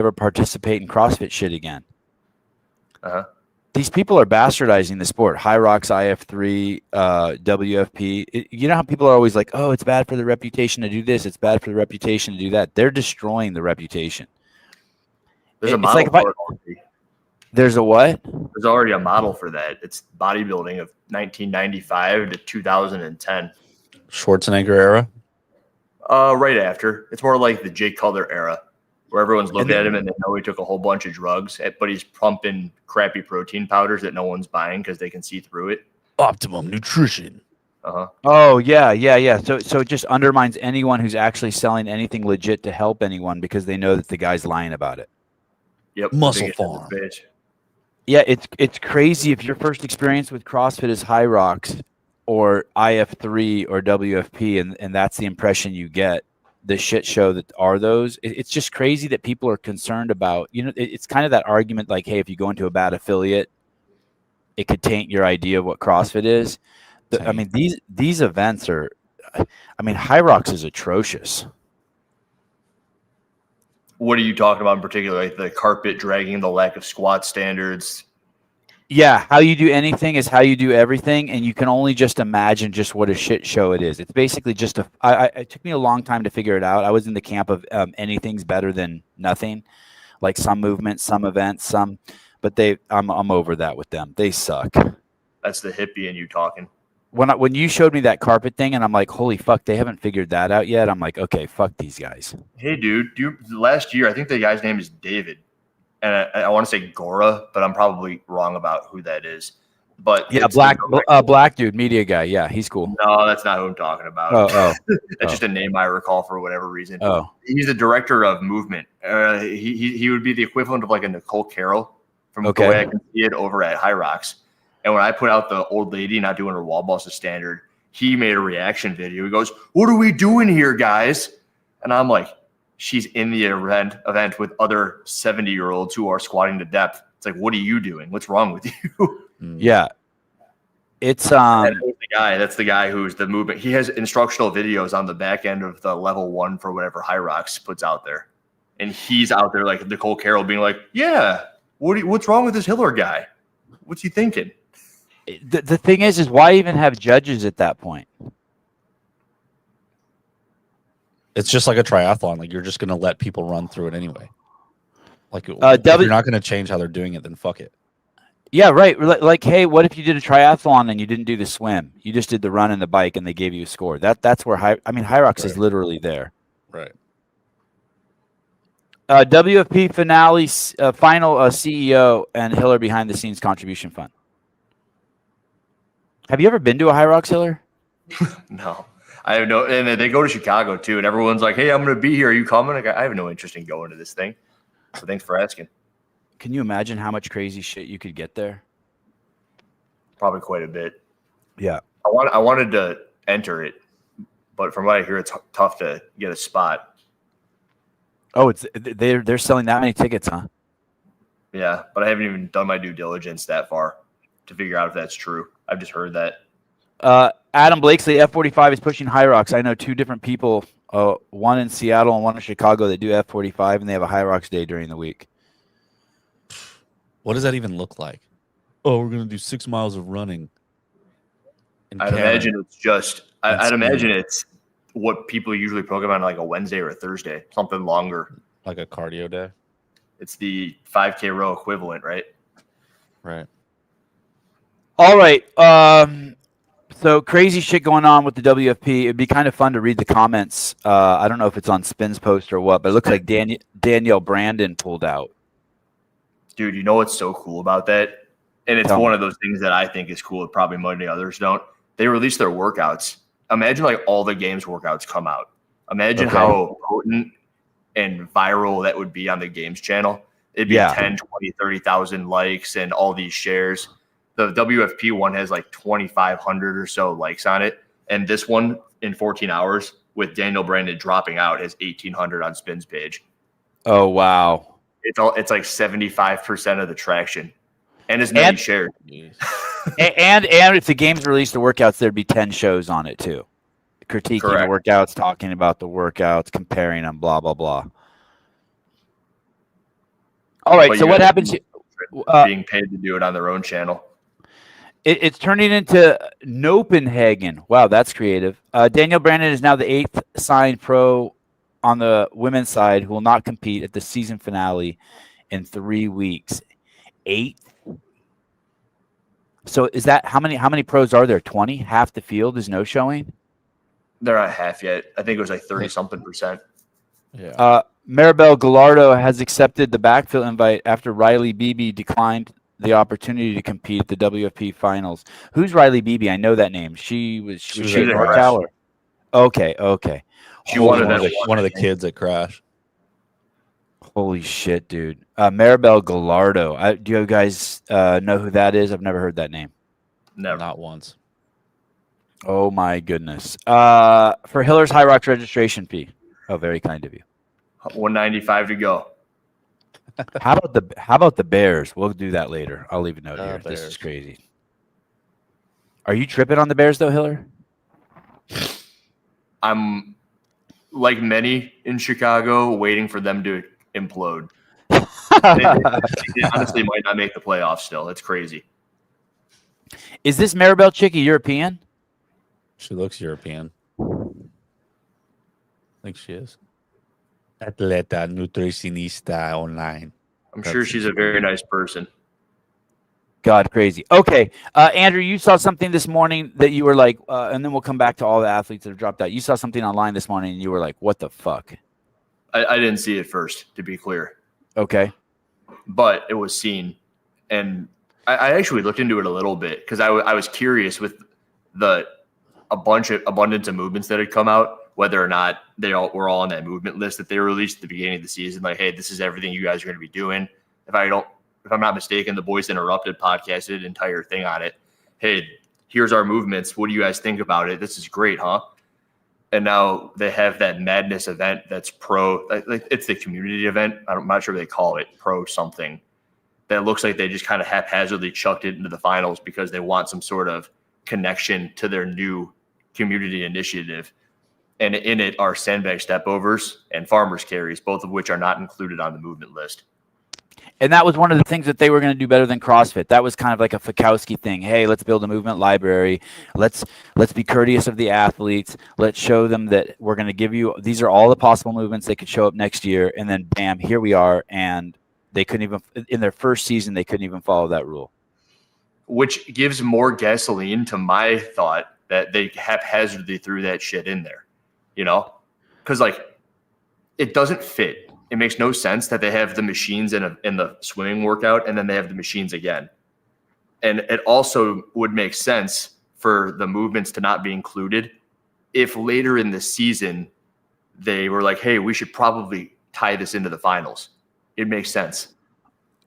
ever participate in CrossFit shit again. Uh-huh. These people are bastardizing the sport. Hyrox, IF3, WFP. You know how people are always like, oh, it's bad for the reputation to do this. It's bad for the reputation to do that. They're destroying the reputation. There's a model for it. There's a what? There's already a model for that. It's bodybuilding of 1995 to 2010. Schwarzenegger era? Right after. It's more like the Jay Cutler era, where everyone's looking at him and they know he took a whole bunch of drugs, but he's pumping crappy protein powders that no one's buying because they can see through it. Optimum nutrition. Uh-huh. Oh, yeah. So it just undermines anyone who's actually selling anything legit to help anyone because they know that the guy's lying about it. Yep. Muscle farm. Yeah, it's crazy if your first experience with CrossFit is Hyrox or IF3 or WFP, and that's the impression you get. The shit show that are those. It's just crazy that people are concerned about. You know, it's kind of that argument like, hey, if you go into a bad affiliate, it could taint your idea of what CrossFit is. I mean, these events are. I mean, Hyrox is atrocious. What are you talking about in particular? Like the carpet dragging, the lack of squat standards. Yeah, how you do anything is how you do everything, and you can only just imagine just what a shit show it is. It's basically just it took me a long time to figure it out. I was in the camp of anything's better than nothing, like some movements, some events, but I'm over that with them. They suck. That's the hippie in you talking. When you showed me that carpet thing, and I'm like, holy fuck, they haven't figured that out yet. I'm like, okay, fuck these guys. Hey, dude, last year, I think the guy's name is David. And I want to say Gora, but I'm probably wrong about who that is. But yeah, black dude, media guy. Yeah, he's cool. No, that's not who I'm talking about. That's just a name I recall for whatever reason. He's the director of movement. He would be the equivalent of like a Nicole Carroll from the way I can see it over at Hyrox. And when I put out the old lady not doing her wall balls as standard, he made a reaction video. He goes, "What are we doing here, guys?" And I'm like, she's in the event with other 70-year-olds who are squatting to depth. It's like, what are you doing? What's wrong with you? Yeah. It's that's the guy who's the movement. He has instructional videos on the back end of the level 1 for whatever Hyrox puts out there. And he's out there like Nicole Carroll being like, yeah, what's wrong with this Hiller guy? What's he thinking? The thing is why even have judges at that point? It's just like a triathlon. Like you're just going to let people run through it anyway. Like if you're not going to change how they're doing it, then fuck it. Yeah, right. Like, hey, what if you did a triathlon and you didn't do the swim? You just did the run and the bike, and they gave you a score. That's where Hyrox is literally there. Right. WFP finale, final CEO and Hiller behind the scenes contribution fund. Have you ever been to a Hyrox, Hiller? No. I have no, and they go to Chicago too, and everyone's like, "Hey, I'm going to be here. Are you coming?" I have no interest in going to this thing. So thanks for asking. Can you imagine how much crazy shit you could get there? Probably quite a bit. Yeah. I wanted to enter it, but from what I hear, it's tough to get a spot. Oh, they're selling that many tickets, huh? Yeah, but I haven't even done my due diligence that far to figure out if that's true. I've just heard that. Adam Blakesley, F45 is pushing Hyrox. I know two different people, one in Seattle and one in Chicago, that do F45, and they have a Hyrox day during the week. What does that even look like? Oh, we're going to do 6 miles of running. I'd imagine it's just, I'd imagine it's what people usually program on like a Wednesday or a Thursday, something longer. Like a cardio day? It's the 5K row equivalent, right? Right. All right. So crazy shit going on with the WFP. It'd be kind of fun to read the comments. I don't know if it's on Spin's post or what, but it looks like Danielle Brandon pulled out. Dude, you know what's so cool about that? And it's one of those things that I think is cool. Probably many others don't. They release their workouts. Imagine like all the games workouts come out. Imagine how potent and viral that would be on the games channel. It'd be 10, 20, 30,000 likes and all these shares. The WFP one has like 2,500 or so likes on it. And this one in 14 hours with Daniel Brandon dropping out has 1,800 on Spin's page. Oh, wow. It's like 75% of the traction. And it's not shared. and if the games released the workouts, there'd be 10 shows on it too. Critiquing the workouts, talking about the workouts, comparing them, blah, blah, blah. All right. So what happens? Being paid to do it on their own channel. It's turning into Nopenhagen. Wow, that's creative. Danielle Brandon is now the 8th signed pro on the women's side who will not compete at the season finale in 3 weeks. 8. So is that how many pros are there? 20? Half the field is no showing? They're not half yet. I think it was like 30-something%. Yeah. Maribel Gallardo has accepted the backfill invite after Riley Beebe declined the opportunity to compete at the WFP finals. Who's Riley Beebe? I know that name. She was at NorCal. Okay. She wanted one of the kids at Crash. Holy shit, dude. Maribel Gallardo. Do you guys know who that is? I've never heard that name. Never. Not once. Oh my goodness. For Hiller's High Rocks registration fee. Oh, very kind of you. $195 to go. How about the Bears? We'll do that later. I'll leave a note here. Bears. This is crazy. Are you tripping on the Bears though, Hiller? I'm like many in Chicago, waiting for them to implode. They honestly might not make the playoffs still. It's crazy. Is this Maribel chick a European? She looks European. I think she is. Atleta Nutricionista Online. I'm sure she's a very nice person. God, crazy. Okay. Andrew, you saw something this morning that you were like, and then we'll come back to all the athletes that have dropped out. You saw something online this morning and you were like, what the fuck? I didn't see it first, to be clear. Okay. But it was seen. And I actually looked into it a little bit because I was curious with the abundance of movements that had come out, whether or not they all were all on that movement list that they released at the beginning of the season. Like, hey, this is everything you guys are going to be doing. If I'm not mistaken, the Boys Interrupted podcast did an entire thing on it. Hey, here's our movements. What do you guys think about it? This is great, huh? And now they have that madness event that's pro. Like it's the community event. I'm not sure what they call it, pro something. That looks like they just kind of haphazardly chucked it into the finals because they want some sort of connection to their new community initiative. And in it are sandbag stepovers and farmers carries, both of which are not included on the movement list. And that was one of the things that they were going to do better than CrossFit. That was kind of like a Fikowski thing. Hey, let's build a movement library. Let's be courteous of the athletes. Let's show them that we're going to give you, these are all the possible movements they could show up next year. And then bam, here we are. And they couldn't even, in their first season, they couldn't even follow that rule. Which gives more gasoline to my thought that they haphazardly threw that shit in there, you know? Because like, it doesn't fit. It makes no sense that they have the machines in the swimming workout and then they have the machines again. And it also would make sense for the movements to not be included if later in the season they were like, hey, we should probably tie this into the finals. It makes sense.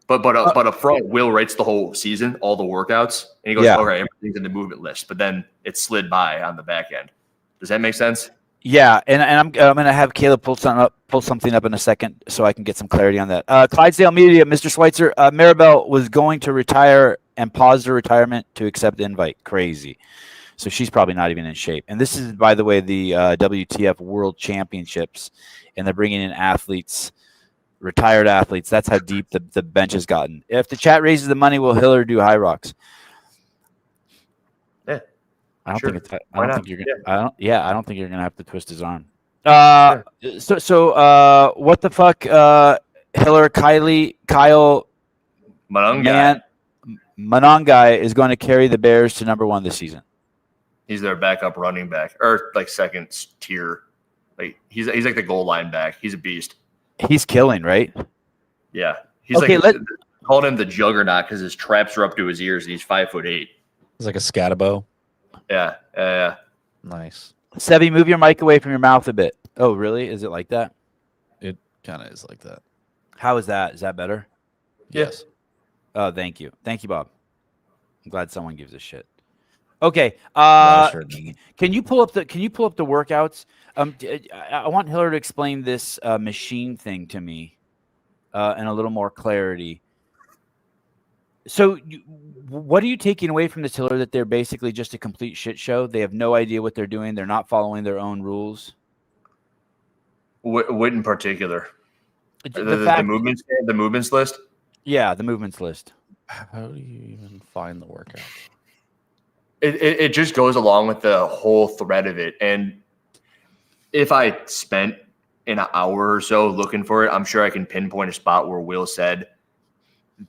But up front, Will writes the whole season, all the workouts, and he goes, okay, everything's in the movement list. But then it slid by on the back end. Does that make sense? Yeah, and I'm going to have Caleb pull something up in a second so I can get some clarity on that. Clydesdale Media, Mr. Schweitzer, Maribel was going to retire and paused her retirement to accept the invite. Crazy. So she's probably not even in shape. And this is, by the way, the WTF World Championships, and they're bringing in athletes, retired athletes. That's how deep the bench has gotten. If the chat raises the money, will Hiller do High Rocks? I don't think you're gonna have to twist his arm. What the fuck? Hiller, Kyle Monongai is going to carry the Bears to number 1 this season. He's their backup running back, or like second tier. Like he's like the goal line back. He's a beast. He's killing, right? Yeah, he's called him the Juggernaut because his traps are up to his ears and he's 5'8". He's like a scatabo. Yeah. Nice. Sevi, move your mic away from your mouth a bit. Oh, really? Is it like that? It kind of is like that. How is that? Is that better? Yes. Oh, thank you. Thank you, Bob. I'm glad someone gives a shit. Okay. Can you pull up the workouts? I want Hiller to explain this machine thing to me in a little more clarity. So what are you taking away from this, Hiller, that they're basically just a complete shit show? They have no idea what they're doing. They're not following their own rules. What in particular? The movements list. Yeah, the movements list. How do you even find the workout? It just goes along with the whole thread of it. And if I spent an hour or so looking for it, I'm sure I can pinpoint a spot where Will said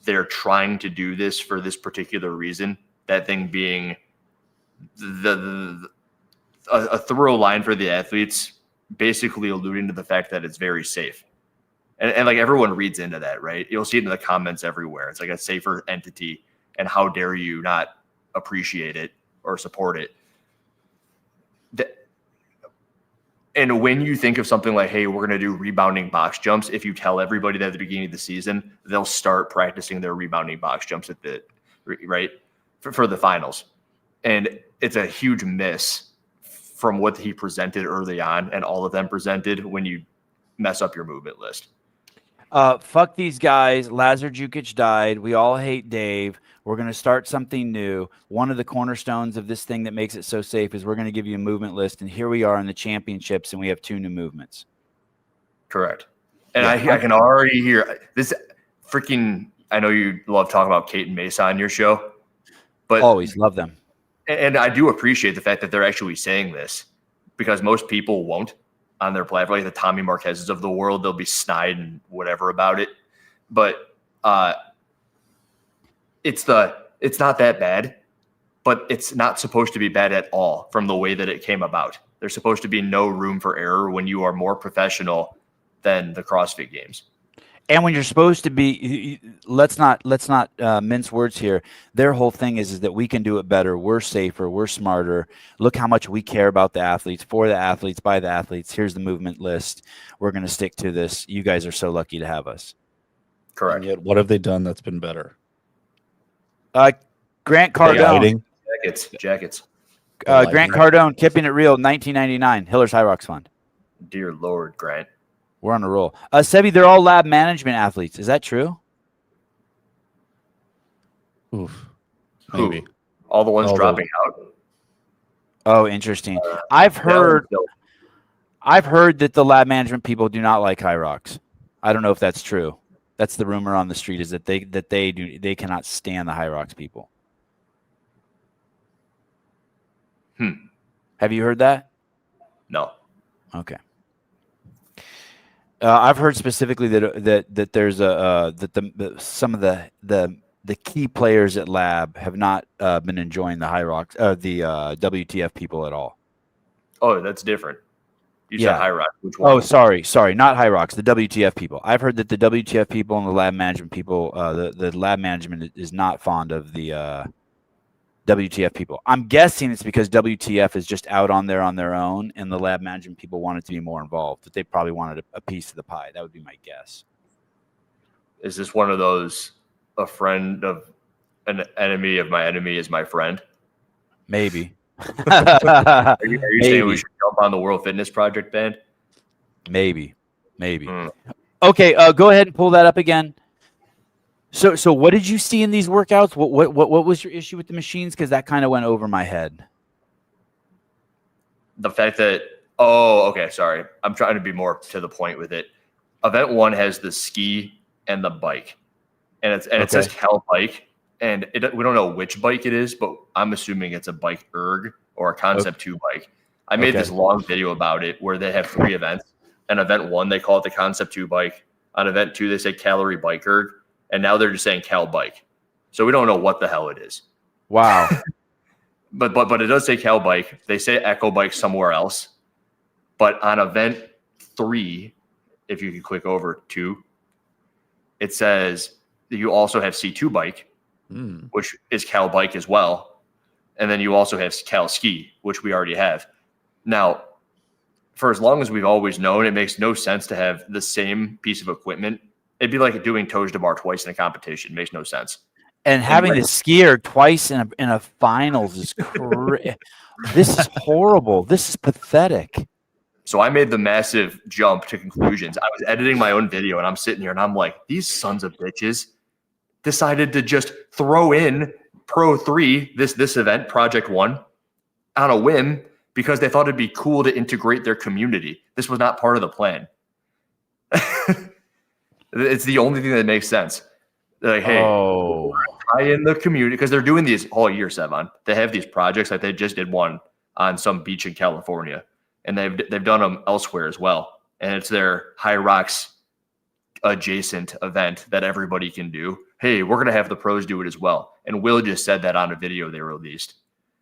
they're trying to do this for this particular reason. That thing being a thorough line for the athletes, basically alluding to the fact that it's very safe. And like everyone reads into that, right? You'll see it in the comments everywhere. It's like a safer entity, and how dare you not appreciate it or support it. And when you think of something like, hey, we're going to do rebounding box jumps, if you tell everybody that at the beginning of the season, they'll start practicing their rebounding box jumps right for the finals. And it's a huge miss from what he presented early on, and all of them presented, when you mess up your movement list. Fuck these guys. Lazar Jukic died. We all hate Dave. We're going to start something new. One of the cornerstones of this thing that makes it so safe is we're going to give you a movement list. And here we are in the championships, and we have 2 new movements. Correct. And I can already hear this freaking, I know you love talking about Kate and Mesa on your show, but always love them. And I do appreciate the fact that they're actually saying this, because most people won't on their platform. Like the Tommy Marquez's of the world, they'll be snide and whatever about it. But it's not that bad, but it's not supposed to be bad at all from the way that it came about. There's supposed to be no room for error when you are more professional than the CrossFit Games. And when you're supposed to be, let's not mince words here. Their whole thing is that we can do it better. We're safer. We're smarter. Look how much we care about the athletes, for the athletes, by the athletes. Here's the movement list. We're going to stick to this. You guys are so lucky to have us. Correct. And yet, what have they done that's been better? Grant Cardone. Jackets. Grant Cardone, keeping it real, 1999, Hiller's High Rocks Fund. Dear Lord, Grant. We're on a roll. Sebi, they're all lab management athletes. Is that true? Oof. Maybe. Who? All the ones dropping out. Oh, interesting. I've heard that the lab management people do not like High Rocks. I don't know if that's true. That's the rumor on the street, is that they cannot stand the High Rocks people. Have you heard that? No. Okay. I've heard specifically that there's some of the key players at Lab have not been enjoying the High Rocks, the WTF people at all. Oh, that's different. You said High Rocks. Which one? Oh, sorry, not High Rocks. The WTF people. I've heard that the WTF people and the lab management people, the lab management is not fond of the WTF people. I'm guessing it's because WTF is just out on their own, and the lab management people wanted to be more involved. That they probably wanted a piece of the pie. That would be my guess. Is this one of those, a friend of an enemy of my enemy is my friend? Maybe. Are you saying we should jump on the World Fitness Project band? Maybe. Okay, go ahead and pull that up again. So what did you see in these workouts? What was your issue with the machines? Because that kind of went over my head. The fact that, okay, sorry. I'm trying to be more to the point with it. Event 1 has the ski and the bike. And it says Cal bike. And we don't know which bike it is, but I'm assuming it's a bike erg or a Concept 2 bike. I made this long video about it where they have 3 events. And event 1, they call it the Concept 2 bike. On event 2, they say Calorie bike erg. And now they're just saying Cal bike. So we don't know what the hell it is. Wow. but it does say Cal bike. They say Echo bike somewhere else. But on event 3, if you can click over 2, it says that you also have C2 bike, which is Cal bike as well. And then you also have Cal ski, which we already have. Now, for as long as we've always known, it makes no sense to have the same piece of equipment. It'd be like doing Toes to bar twice in a competition. It makes no sense. And having the skier twice in a finals is crazy. This is horrible. This is pathetic. So I made the massive jump to conclusions. I was editing my own video, and I'm sitting here, and I'm like, these sons of bitches decided to just throw in Pro 3, this event, Project 1, on a whim because they thought it'd be cool to integrate their community. This was not part of the plan. It's the only thing that makes sense. They're like, hey, tie in the community because they're doing these all year, Sevon. They have these projects, like they just did one on some beach in California, and they've done them elsewhere as well. And it's their High Rocks adjacent event that everybody can do. Hey, we're gonna have the pros do it as well. And Will just said that on a video they released.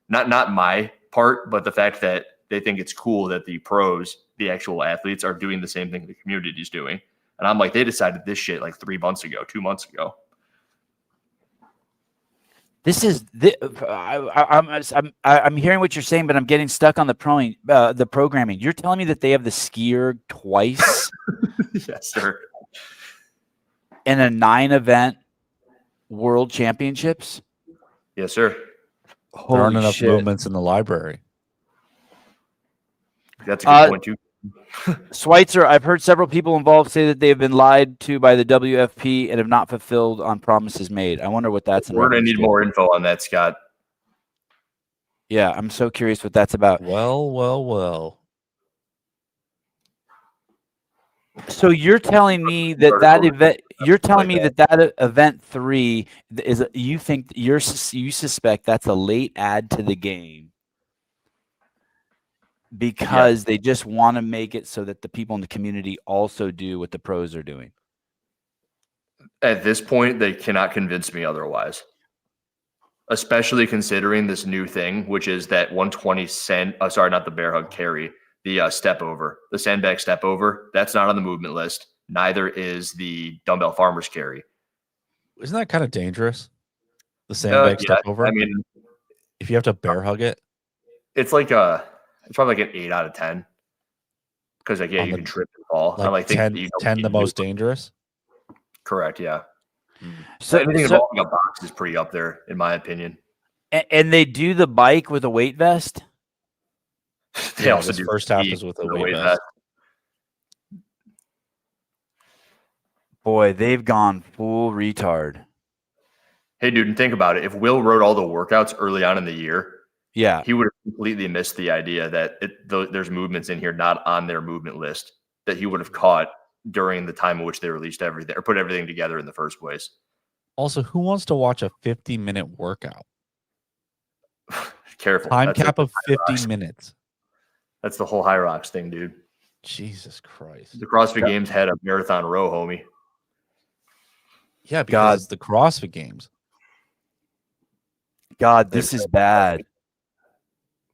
Not my part, but the fact that they think it's cool that the pros, the actual athletes, are doing the same thing the community's doing. And I'm like, they decided this shit like 2 months ago. This is I'm hearing what you're saying, but I'm getting stuck on the programming. You're telling me that they have the skier twice? Yes, sir. In a 9-event world championships? Yes, sir. There aren't enough movements in the library. That's a good point too. Schweitzer, I've heard several people involved say that they have been lied to by the WFP and have not fulfilled on promises made. I wonder what that's. We're going to need more info on that, Scott. Yeah, I'm so curious what that's about. Well. So you're telling me that event? You're telling me that event 3 is? You think you suspect that's a late add to the game? Because they just want to make it so that the people in the community also do what the pros are doing. At this point, they cannot convince me otherwise. Especially considering this new thing, which is that 120 sorry, not the bear hug carry, the step over, the sandbag step over. That's not on the movement list. Neither is the dumbbell farmer's carry. Isn't that kind of dangerous? The sandbag step over. I mean, if you have to bear hug it, it's like it's probably like an 8 out of 10. Because you can trip and fall. Like I like 10 the most dangerous. Correct. Yeah. So anything involving a box is pretty up there, in my opinion. And they do the bike with a weight vest. They also do first half is with a weight vest. Boy, they've gone full retard. Hey, dude, and think about it. If Will wrote all the workouts early on in the year, he would have completely missed the idea that there's movements in here not on their movement list that he would have caught during the time in which they released everything or put everything together in the first place. Also, who wants to watch a 50-minute workout? Careful. Time cap of 50 minutes. That's the whole High Rocks thing, dude. Jesus Christ. The CrossFit Games had a marathon row, homie. Yeah, because the CrossFit Games. God, this is bad.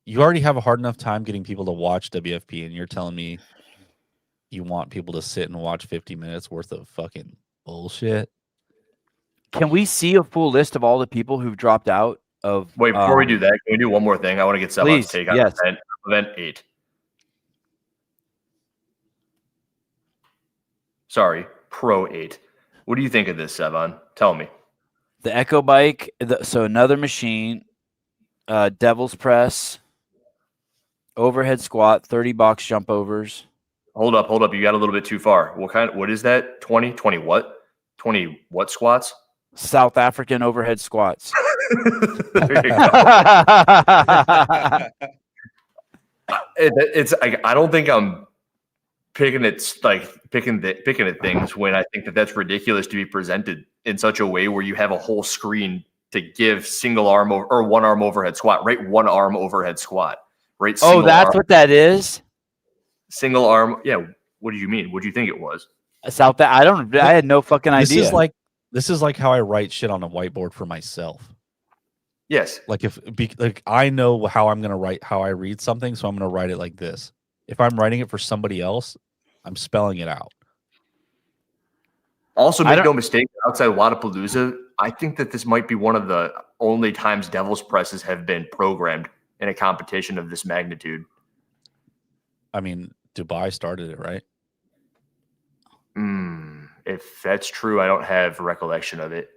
You already have a hard enough time getting people to watch WFP, and you're telling me you want people to sit and watch 50 minutes worth of fucking bullshit? Can we see a full list of all the people who've dropped out of? Wait, before we do that, can we do one more thing? I want to get Sevon's take on event 8. Sorry, Pro 8. What do you think of this, Sevon? Tell me. The Echo Bike, so another machine, Devil's Press, overhead squat, 30 box jump overs. Hold up. You got a little bit too far. What is that? 20 what? 20 what squats? South African overhead squats. There you go. I don't think I'm picking at things when I think that's ridiculous to be presented in such a way where you have a whole screen to give single arm or one arm overhead squat, right? One arm overhead squat, right? Oh, that's what that is. Single arm. Yeah. What do you mean? What do you think it was? I had no fucking idea. This is like how I write shit on a whiteboard for myself. Yes. Like I know how I'm going to write, how I read something. So I'm going to write it like this. If I'm writing it for somebody else, I'm spelling it out. Also, make no mistake, outside Wodapalooza, I think that this might be one of the only times Devil's Presses have been programmed in a competition of this magnitude. I mean, Dubai started it, right? If that's true, I don't have recollection of it.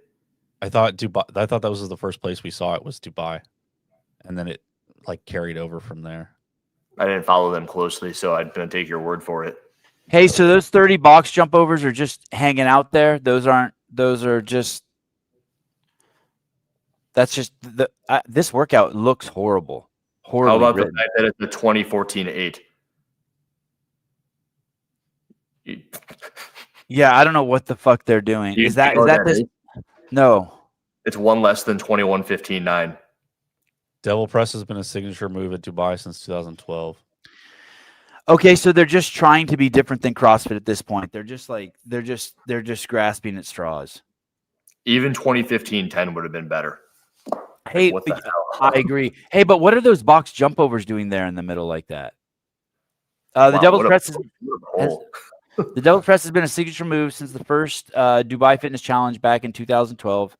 I thought that was the first place we saw it was Dubai, and then it carried over from there. I didn't follow them closely, so I'm going to take your word for it. Hey, so those 30 box jump overs are just hanging out there. That's just this workout looks horrible. How about the fact that it's the 2014-8? Yeah, I don't know what the fuck they're doing. You Is that know what this? is? No. It's one less than 21:15.9. Devil press has been a signature move at Dubai since 2012. Okay, so they're just trying to be different than CrossFit at this point. They're just grasping at straws. Even 2015-10 would have been better. Hey, what the hell? I agree. Hey, but what are those box jump overs doing there in the middle like that? The devil's press the devil's press has been a signature move since the first Dubai Fitness Challenge back in 2012.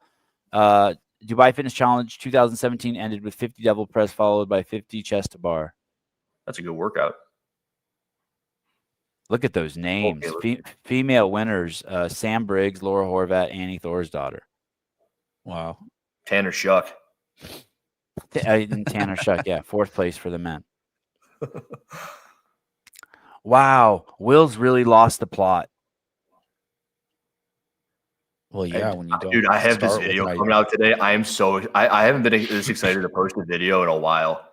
Dubai Fitness Challenge 2017 ended with 50 devil press followed by 50 chest to bar. That's a good workout. Look at those names. Female winners, Sam Briggs, Laura Horvat, Annie Thorsdottir. Wow. Tanner Shuck. Tanner Shuck, yeah. 4th place for the men. Wow. Will's really lost the plot. Well, yeah, when you don't. Dude, I have this video coming out today. I haven't been this excited to post a video in a while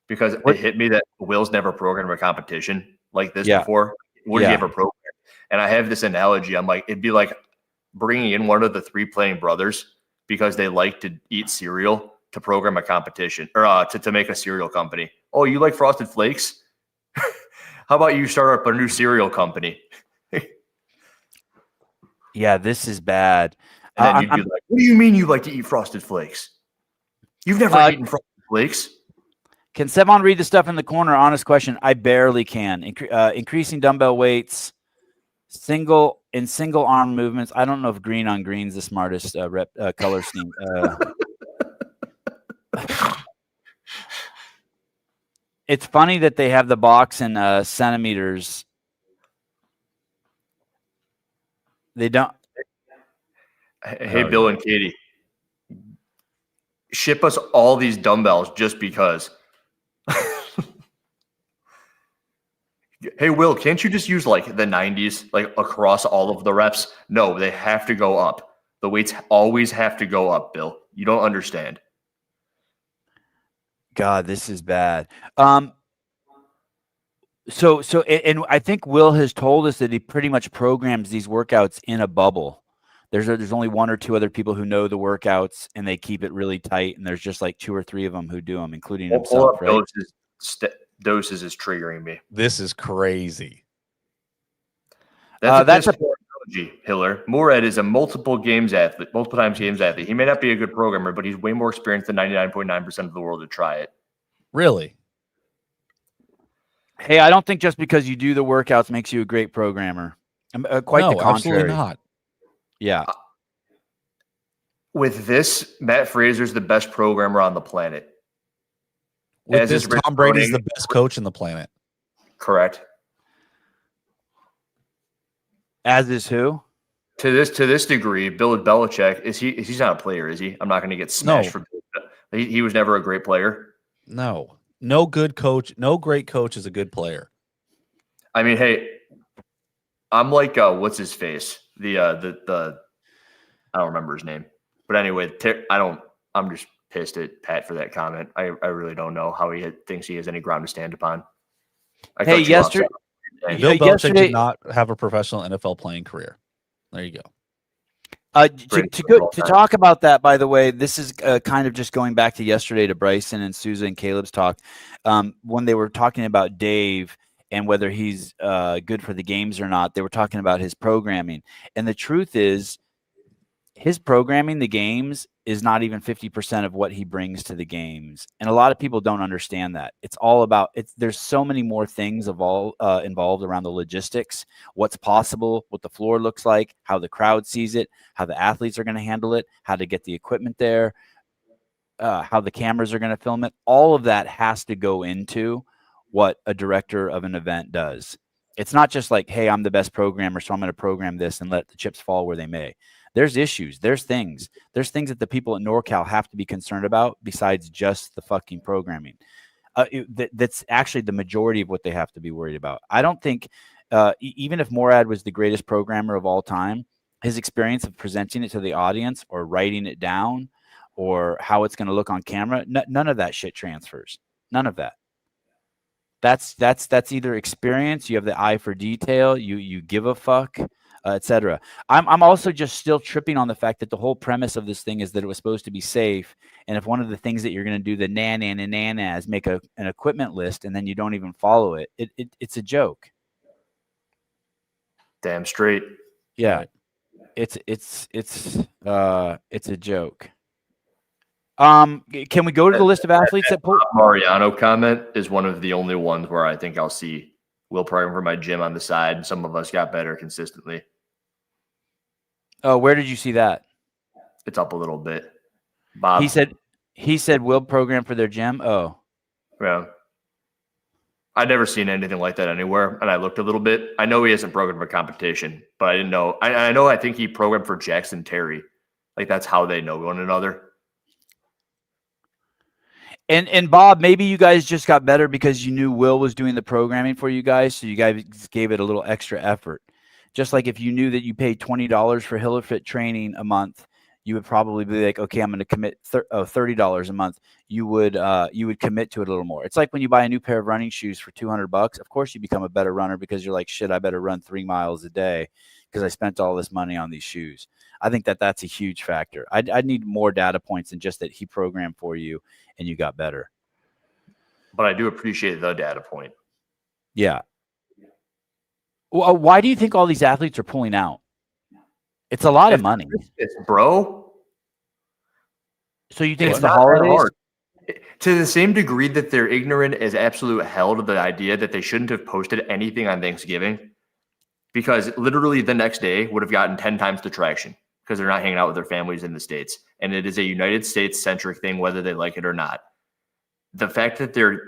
because it hit me that Will's never programmed a competition like this before. Would he ever program? And I have this analogy. I'm like, it'd be like bringing in one of the 3 playing brothers because they like to eat cereal to program a competition or to make a cereal company. Oh, you like Frosted Flakes? How about you start up a new cereal company? Yeah, this is bad. And then you'd be like, what do you mean you like to eat Frosted Flakes? You've never eaten Frosted Flakes? Can Sevon read the stuff in the corner? Honest question. I barely can. Increasing dumbbell weights, single arm movements. I don't know if green on green's the smartest color scheme. It's funny that they have the box in centimeters. They don't. Hey, Bill and Katie, ship us all these dumbbells just because. Hey, Will, can't you just use like the 90s, like across all of the reps? No, they have to go up. The weights always have to go up, Bill. You don't understand. God, this is bad. So I think Will has told us that he pretty much programs these workouts in a bubble. There's only 1 or 2 other people who know the workouts, and they keep it really tight. And there's just like 2 or 3 of them who do them, including himself. Right? Doses is triggering me. This is crazy. That's a analogy, Hiller. Moorhead is a multiple times games athlete. He may not be a good programmer, but he's way more experienced than 99.9% of the world to try it. Really? Hey, I don't think just because you do the workouts makes you a great programmer. Quite the contrary. Absolutely not. Yeah. With this, Matt Fraser's the best programmer on the planet. With this, Tom Brady's the best coach in the planet. Correct. As is who? To this degree, Bill Belichick he's not a player, is he? I'm not going to get smashed for. He was never a great player. No good coach. No great coach is a good player. I mean, hey, I'm like what's his face? The I don't remember his name, but anyway, I'm just pissed at Pat for that comment. I really don't know how he thinks he has any ground to stand upon. Hey, yesterday, Bill Belichick did not have a professional NFL playing career. There you go. To talk about that, by the way, this is kind of just going back to yesterday to Bryson and Sousa and Caleb's talk when they were talking about Dave and whether he's good for the games or not. They were talking about his programming, and the truth is, his programming the games is not even 50% of what he brings to the games. And a lot of people don't understand that. It's all about there's so many more things involved around the logistics, what's possible, what the floor looks like, how the crowd sees it, how the athletes are going to handle it, how to get the equipment there, how the cameras are going to film it. All of that has to go into what a director of an event does. It's not just like, hey, I'm the best programmer, so I'm going to program this and let the chips fall where they may. There's issues. There's things that the people at NorCal have to be concerned about besides just the fucking programming. That's actually the majority of what they have to be worried about. I don't think, even if Morad was the greatest programmer of all time, his experience of presenting it to the audience or writing it down or how it's going to look on camera, none of that shit transfers. None of that. That's either experience. You have the eye for detail. You give a fuck. etc. I'm also just still tripping on the fact that the whole premise of this thing is that it was supposed to be safe. And if one of the things that you're going to do, the nana is make an equipment list, and then you don't even follow it, it's a joke. Damn straight. Yeah, Right. it's a joke. Can we go to the list of athletes that pull? Mariano comment is one of the only ones where I think I'll see Will program for my gym on the side. Some of us got better consistently. Oh, where did you see that? It's up a little bit. Bob. He said will program for their gym. Oh, yeah. I'd never seen anything like that anywhere, and I looked a little bit. I know he hasn't programmed for competition, but I didn't know. I think he programmed for Jackson Terry. Like, that's how they know one another. And Bob, maybe you guys just got better because you knew Will was doing the programming for you guys, so you guys gave it a little extra effort. Just like if you knew that you paid $20 for HILLER Fit training a month, you would probably be like, okay, I'm going to commit $30 a month. You would commit to it a little more. It's like when you buy a new pair of running shoes for $200. Of course, you become a better runner because you're like, shit, I better run 3 miles a day because I spent all this money on these shoes. I think that that's a huge factor. I'd need more data points than just that he programmed for you and you got better. But I do appreciate the data point. Yeah. Well, why do you think all these athletes are pulling out? It's a lot of money. Bro. So you think it's the holidays? To the same degree that they're ignorant as absolute hell to the idea that they shouldn't have posted anything on Thanksgiving, because literally the next day would have gotten 10 times the traction because they're not hanging out with their families in the States. And it is a United States-centric thing, whether they like it or not. The fact that they're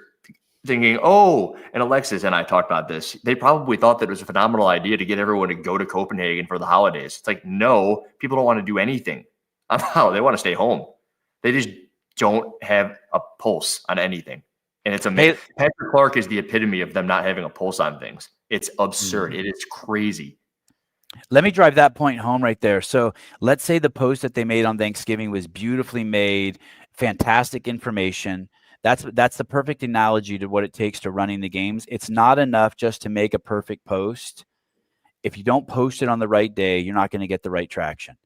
thinking, oh, and Alexis and I talked about this, they probably thought that it was a phenomenal idea to get everyone to go to Copenhagen for the holidays. It's like, no, people don't want to do anything. They want to stay home. They just don't have a pulse on anything. And it's amazing. Patrick Clark is the epitome of them not having a pulse on things. It's absurd. It is crazy. Let me drive that point home right there. So let's say the post that they made on Thanksgiving was beautifully made, fantastic information. That's the perfect analogy to what it takes to running the games. It's not enough just to make a perfect post. If you don't post it on the right day, you're not going to get the right traction.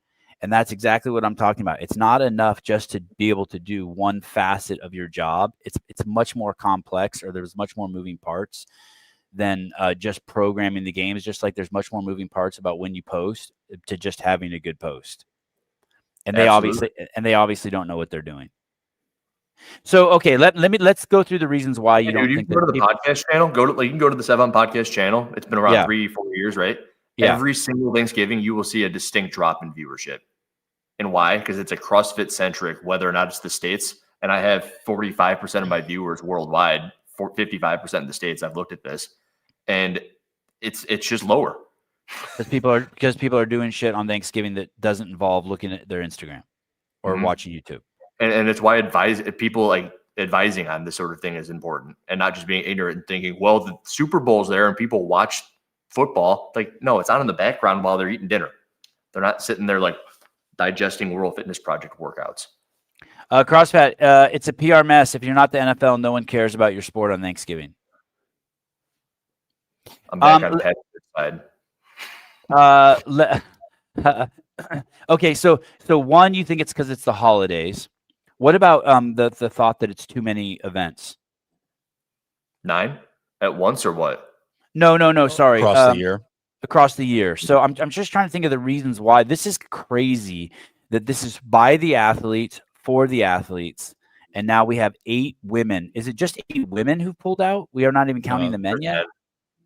And that's exactly what I'm talking about. It's not enough just to be able to do one facet of your job. It's much more complex, or there's much more moving parts than just programming the games. Just like there's much more moving parts about when you post to just having a good post. And they obviously don't know what they're doing. So okay, let's go through the reasons why you don't think you go to the podcast channel. You can go to the 7 podcast channel. It's been around 3-4 years, right? Yeah. Every single Thanksgiving, you will see a distinct drop in viewership. And why? Because it's a CrossFit centric, whether or not it's the States. And I have 45% of my viewers worldwide, 55% in the States. I've looked at this, and it's just lower. Because people are doing shit on Thanksgiving that doesn't involve looking at their Instagram or watching YouTube. And it's why people advising on this sort of thing is important, and not just being ignorant and thinking, well, the Super Bowl's there and people watch football. Like, no, it's on in the background while they're eating dinner. They're not sitting there like digesting World Fitness Project workouts. CrossFit, it's a PR mess. If you're not the NFL, no one cares about your sport on Thanksgiving. I'm back on Pat's side. Okay, so one, you think it's because it's the holidays. What about the thought that it's too many events? 9 at once or what? No. Sorry, across the year. Across the year. So I'm just trying to think of the reasons why. This is crazy that this is by the athletes for the athletes, and now we have 8 women. Is it just 8 women who pulled out? We are not even counting the men yet.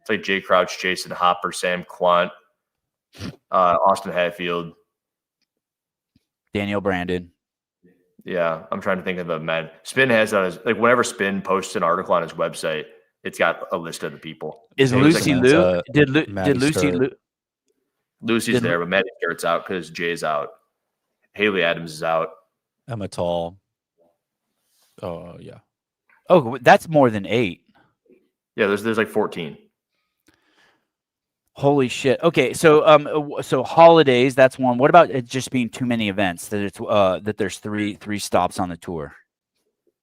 It's like Jay Crouch, Jason Hopper, Sam Quant, Austin Hatfield, Daniel Brandon. Yeah, I'm trying to think of the men. Spin has on his, like, whenever Spin posts an article on his website, it's got a list of the people. Is Lucy Lou? Did Lucy Lou? Lucy's there, but Maddie Garrett's out because Jay's out. Haley Adams is out. Emma Tall. Oh yeah. Oh, that's more than 8. Yeah, there's like 14. Holy shit. Okay, so holidays, that's one. What about it just being too many events, that it's that there's three stops on the tour?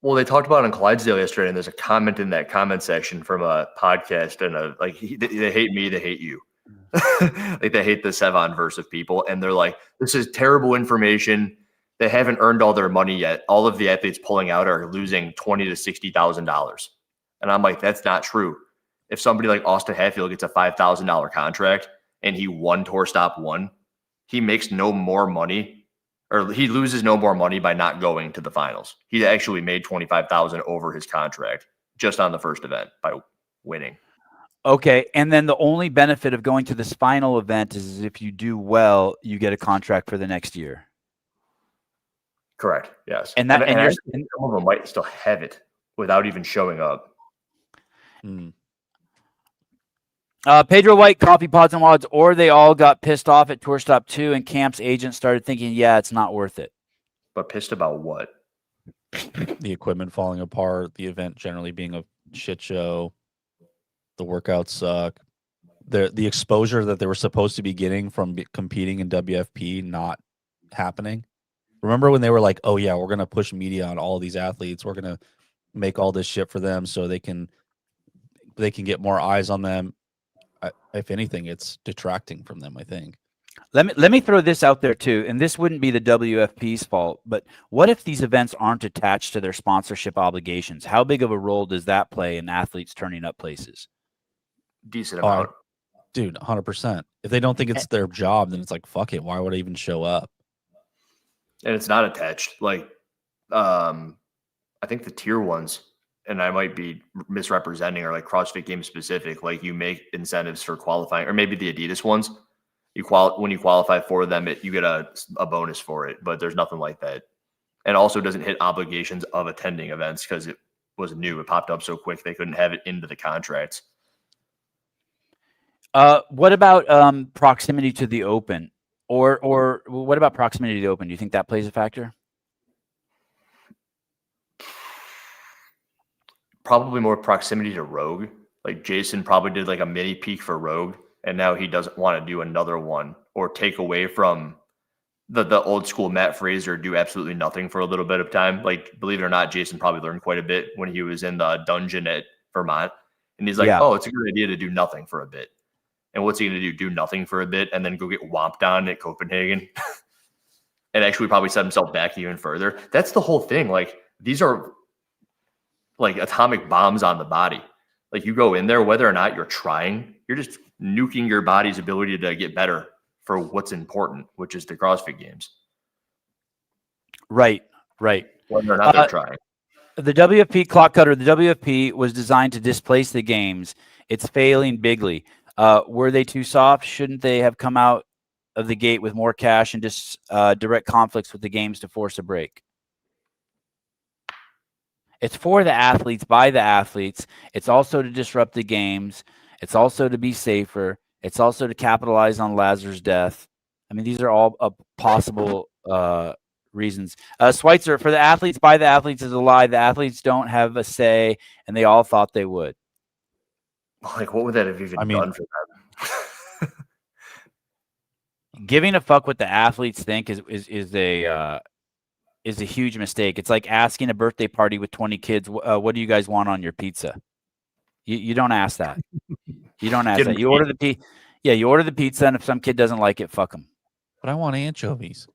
Well, they talked about it in Clydesdale yesterday, and there's a comment in that comment section from a podcast, and they hate me, they hate you. Like they hate the Sevon verse of people, and they're like, "This is terrible information. They haven't earned all their money yet. All of the athletes pulling out are losing $20,000 to $60,000." And I'm like, that's not true. If somebody like Austin Hatfield gets a $5,000 contract and he won Tour Stop 1, he makes no more money, or he loses no more money by not going to the finals. He actually made $25,000 over his contract just on the first event by winning. Okay, and then the only benefit of going to this final event is if you do well, you get a contract for the next year. Correct. Yes. And that, and actually, some of them might still have it without even showing up. Pedro White, Coffee Pods and Wads, or they all got pissed off at Tour Stop 2 and Camp's agent started thinking, yeah, it's not worth it. But pissed about what? The equipment falling apart, the event generally being a shit show, the workouts suck, the exposure that they were supposed to be getting from competing in WFP not happening. Remember when they were like, oh yeah, we're going to push media on all of these athletes. We're going to make all this shit for them so they can get more eyes on them. If anything, it's detracting from them, I think. Let me throw this out there too, and this wouldn't be the WFP's fault, but what if these events aren't attached to their sponsorship obligations? How big of a role does that play in athletes turning up places? Decent amount. Dude, 100%. If they don't think it's their job, then it's like, fuck it. Why would I even show up? And it's not attached. Like, I think the tier ones, and I might be misrepresenting, are like CrossFit Games specific. Like you make incentives for qualifying, or maybe the Adidas ones. When you qualify for them, you get a bonus for it. But there's nothing like that. And also doesn't hit obligations of attending events because it was new. It popped up so quick they couldn't have it into the contracts. What about proximity to the Open, or what about proximity to the Open? Do you think that plays a factor? Probably more proximity to Rogue. Like Jason probably did like a mini peak for Rogue, and now he doesn't want to do another one or take away from the old school Matt Fraser, do absolutely nothing for a little bit of time. Like, believe it or not, Jason probably learned quite a bit when he was in the dungeon at Vermont. And he's like, oh, it's a good idea to do nothing for a bit. And what's he going to do? Do nothing for a bit and then go get whomped on at Copenhagen and actually probably set himself back even further. That's the whole thing. Like, these are like atomic bombs on the body. Like, you go in there, whether or not you're trying, you're just nuking your body's ability to get better for what's important, which is the CrossFit Games. Right. Whether or not they're trying. The WFP clock cutter, the WFP was designed to displace the games. It's failing bigly. Were they too soft? Shouldn't they have come out of the gate with more cash and just direct conflicts with the games to force a break? It's for the athletes, by the athletes. It's also to disrupt the games. It's also to be safer. It's also to capitalize on Lazar's death. I mean, these are all possible reasons. Schweitzer, for the athletes, by the athletes is a lie. The athletes don't have a say, and they all thought they would. Like, what would that have even done for them? Giving a fuck what the athletes think is a huge mistake. It's like asking a birthday party with 20 kids, what do you guys want on your pizza? You don't ask that. You don't ask that. You order the pizza, and if some kid doesn't like it, fuck them. But I want anchovies.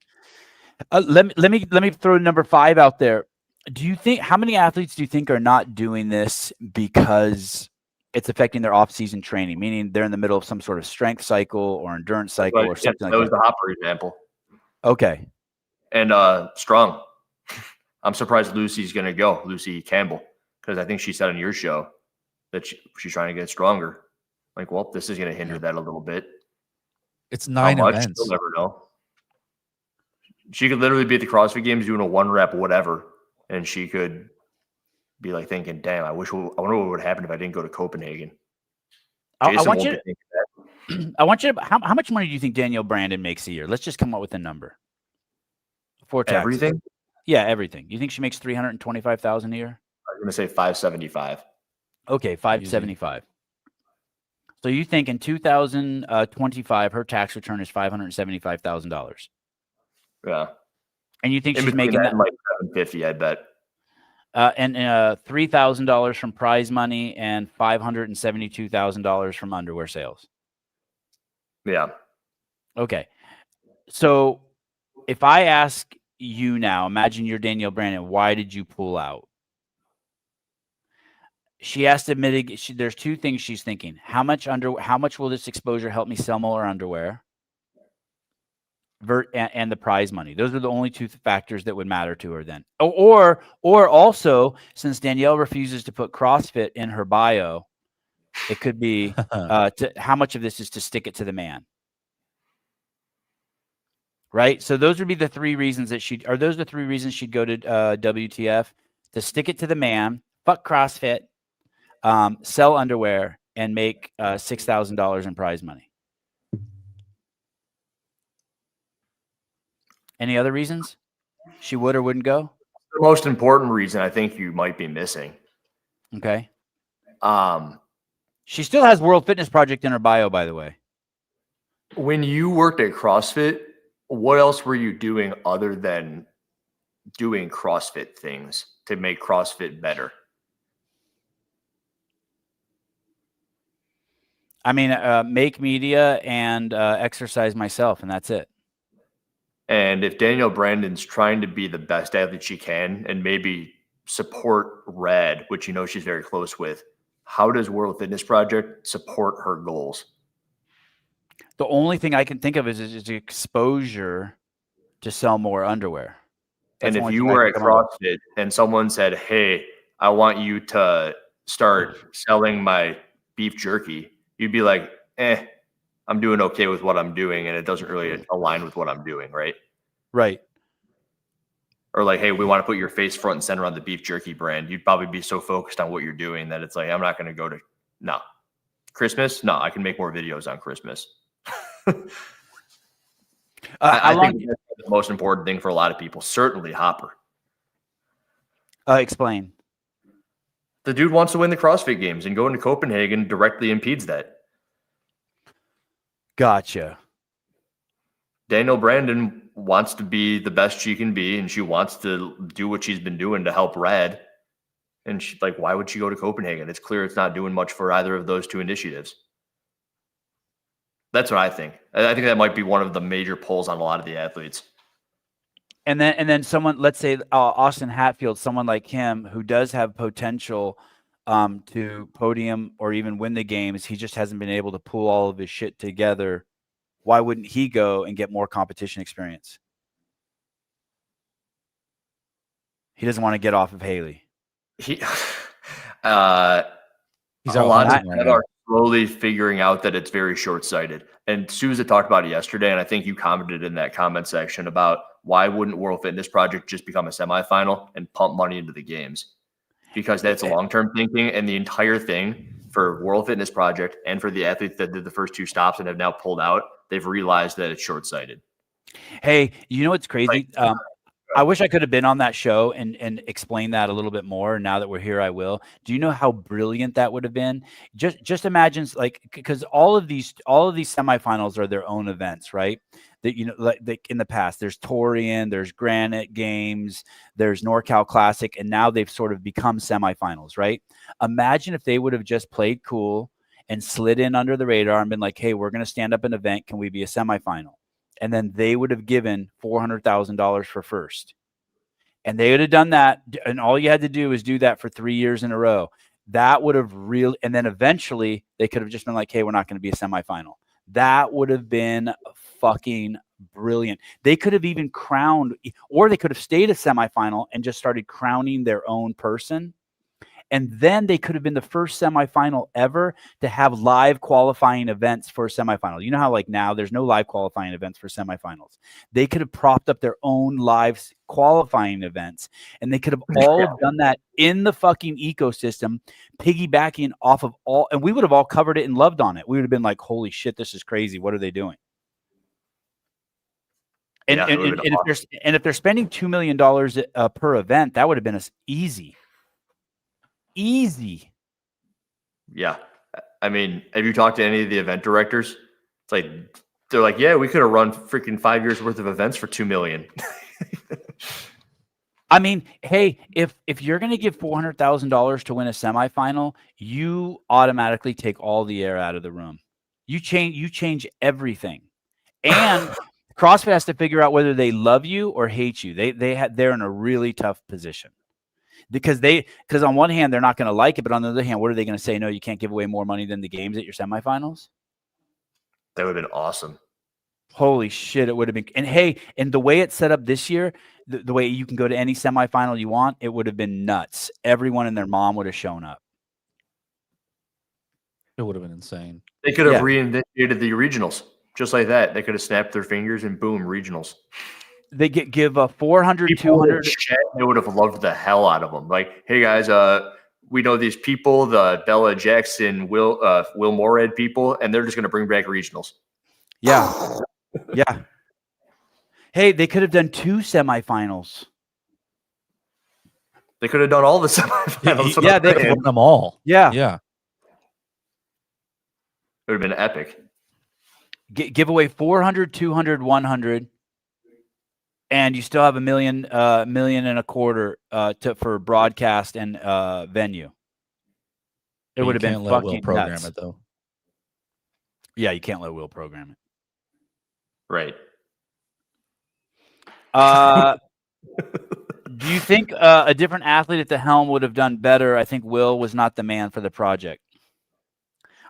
Let me throw number 5 out there. Do you think, how many athletes do you think are not doing this because it's affecting their off-season training, meaning they're in the middle of some sort of strength cycle or endurance cycle or something like that? That was the Hopper example. Okay. And Strong. I'm surprised Lucy's going to go, Lucy Campbell, because I think she said on your show that she's trying to get stronger. Like, well, this is going to hinder that a little bit. It's 9 events. You'll never know. She could literally be at the CrossFit Games doing a 1-rep whatever, and she could be like thinking, "Damn, I wonder what would happen if I didn't go to Copenhagen." I want you to. How much money do you think Danielle Brandon makes a year? Let's just come up with a number. For taxes. Everything? Yeah, everything. You think she makes $325,000 a year? I was going to say 575. Okay, 575. So you think in 2025 her tax return is $575,000? Yeah. And you think she's making that like $750, I bet. And $3,000 from prize money and $572,000 from underwear sales. Yeah. Okay. So if I ask you now, imagine you're Danielle Brandon, why did you pull out? She has to mitigate. There's two things she's thinking. How much will this exposure help me sell more underwear? And the prize money. Those are the only two factors that would matter to her then. Or also, since Danielle refuses to put CrossFit in her bio, it could be how much of this is to stick it to the man. Right? So those would be the three reasons that she'd go to WTF, to stick it to the man, fuck CrossFit, sell underwear, and make $6,000 in prize money. Any other reasons she would or wouldn't go? The most important reason I think you might be missing. Okay. She still has World Fitness Project in her bio, by the way. When you worked at CrossFit, what else were you doing other than doing CrossFit things to make CrossFit better? I mean, make media and exercise myself, and that's it. And if Danielle Brandon's trying to be the best athlete she can and maybe support Red, which you know she's very close with, how does World Fitness Project support her goals? The only thing I can think of is exposure to sell more underwear. And if you were at CrossFit and someone said, hey, I want you to start selling my beef jerky, you'd be like, I'm doing okay with what I'm doing, and it doesn't really align with what I'm doing, right? Right. Or like, hey, we want to put your face front and center on the beef jerky brand. You'd probably be so focused on what you're doing that it's like, I'm not going to go to Christmas. No, I can make more videos on Christmas. I think that's the most important thing for a lot of people. Certainly Hopper. Explain. The dude wants to win the CrossFit Games, and going to Copenhagen directly impedes that. Gotcha. Danielle Brandon wants to be the best she can be, and she wants to do what she's been doing to help Red. And she's like, why would she go to Copenhagen? It's clear it's not doing much for either of those two initiatives. That's what I think. I think that might be one of the major pulls on a lot of the athletes. And then someone, let's say Austin Hatfield, someone like him who does have potential to podium or even win the games, he just hasn't been able to pull all of his shit together. Why wouldn't he go and get more competition experience? He doesn't want to get off of Haley. He's a lot of that are slowly figuring out that it's very short-sighted. And Sousa talked about it yesterday, and I think you commented in that comment section about why wouldn't World Fitness Project just become a semifinal and pump money into the games? Because that's a long-term thinking, and the entire thing for World Fitness Project and for the athletes that did the first two stops and have now pulled out, they've realized that it's short-sighted. Hey, you know what's crazy? I wish I could have been on that show and explain that a little bit more. Now that we're here, I will. Do you know how brilliant that would have been? Just imagine, like, because all of these semifinals are their own events, right? That, you know, like in the past, there's Torian, there's Granite Games, there's NorCal Classic, and now they've sort of become semifinals, right? Imagine if they would have just played cool and slid in under the radar and been like, hey, we're going to stand up an event. Can we be a semifinal? And then they would have given $400,000 for first. And they would have done that. And all you had to do is do that for 3 years in a row. That would have really, and then eventually they could have just been like, hey, we're not going to be a semifinal. That would have been fucking brilliant. They could have even crowned, or they could have stayed a semifinal and just started crowning their own person. And then they could have been the first semifinal ever to have live qualifying events for a semifinal. You know how like now there's no live qualifying events for semifinals. They could have propped up their own live qualifying events, and they could have all have done that in the fucking ecosystem, piggybacking off of all, and we would have all covered it and loved on it. We would have been like, holy shit, this is crazy. What are they doing? And, if they're spending $2 million per event, that would have been easy. Easy. Yeah. I mean, have you talked to any of the event directors? It's like, they're like, yeah, we could have run freaking 5 years worth of events for $2 million. I mean, hey, if you're going to give $400,000 to win a semifinal, you automatically take all the air out of the room. You change everything. And CrossFit has to figure out whether they love you or hate you. They're in a really tough position. Because on one hand, they're not going to like it, but on the other hand, what are they going to say? No, you can't give away more money than the games at your semifinals? That would have been awesome. Holy shit, it would have been. And hey, and the way it's set up this year, the way you can go to any semifinal you want, it would have been nuts. Everyone and their mom would have shown up. It would have been insane. They could have reinitiated the regionals just like that. They could have snapped their fingers and boom, regionals. They give a 400, people 200. They would have loved the hell out of them. Like, hey guys, we know these people, the Bella Jackson, Will Moorhead people, and they're just going to bring back regionals. Yeah, yeah. Hey, they could have done 2 semifinals. They could have done all the semifinals. Yeah, they could have won them all. Yeah, yeah. It would have been epic. Give away 400, 200, 100. And you still have $1 million, $1.25 million for broadcast and venue. It would have been fucking program nuts. It though. Yeah, you can't let Will program it. Right. Do you think a different athlete at the helm would have done better? I think Will was not the man for the project.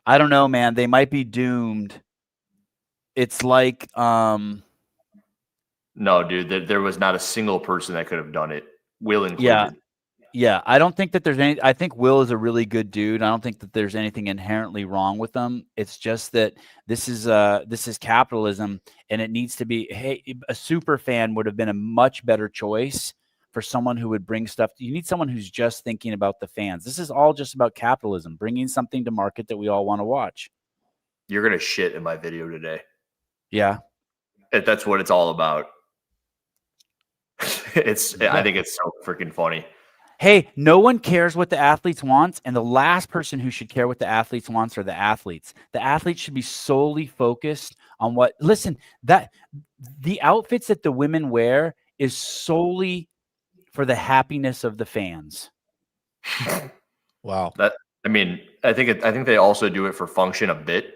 I don't know, man. They might be doomed. It's like no, dude, there was not a single person that could have done it. Will included. Yeah. I don't think that there's any. I think Will is a really good dude. I don't think that there's anything inherently wrong with him. It's just that this is capitalism, and it needs to be. Hey, a super fan would have been a much better choice for someone who would bring stuff. You need someone who's just thinking about the fans. This is all just about capitalism, bringing something to market that we all want to watch. You're gonna shit in my video today. Yeah, that's what it's all about. I think it's so freaking funny. Hey, no one cares what the athletes want, and the last person who should care what the athletes wants are the athletes. The athletes should be solely focused on what. Listen, that the outfits that the women wear is solely for the happiness of the fans. Wow. I think they also do it for function a bit,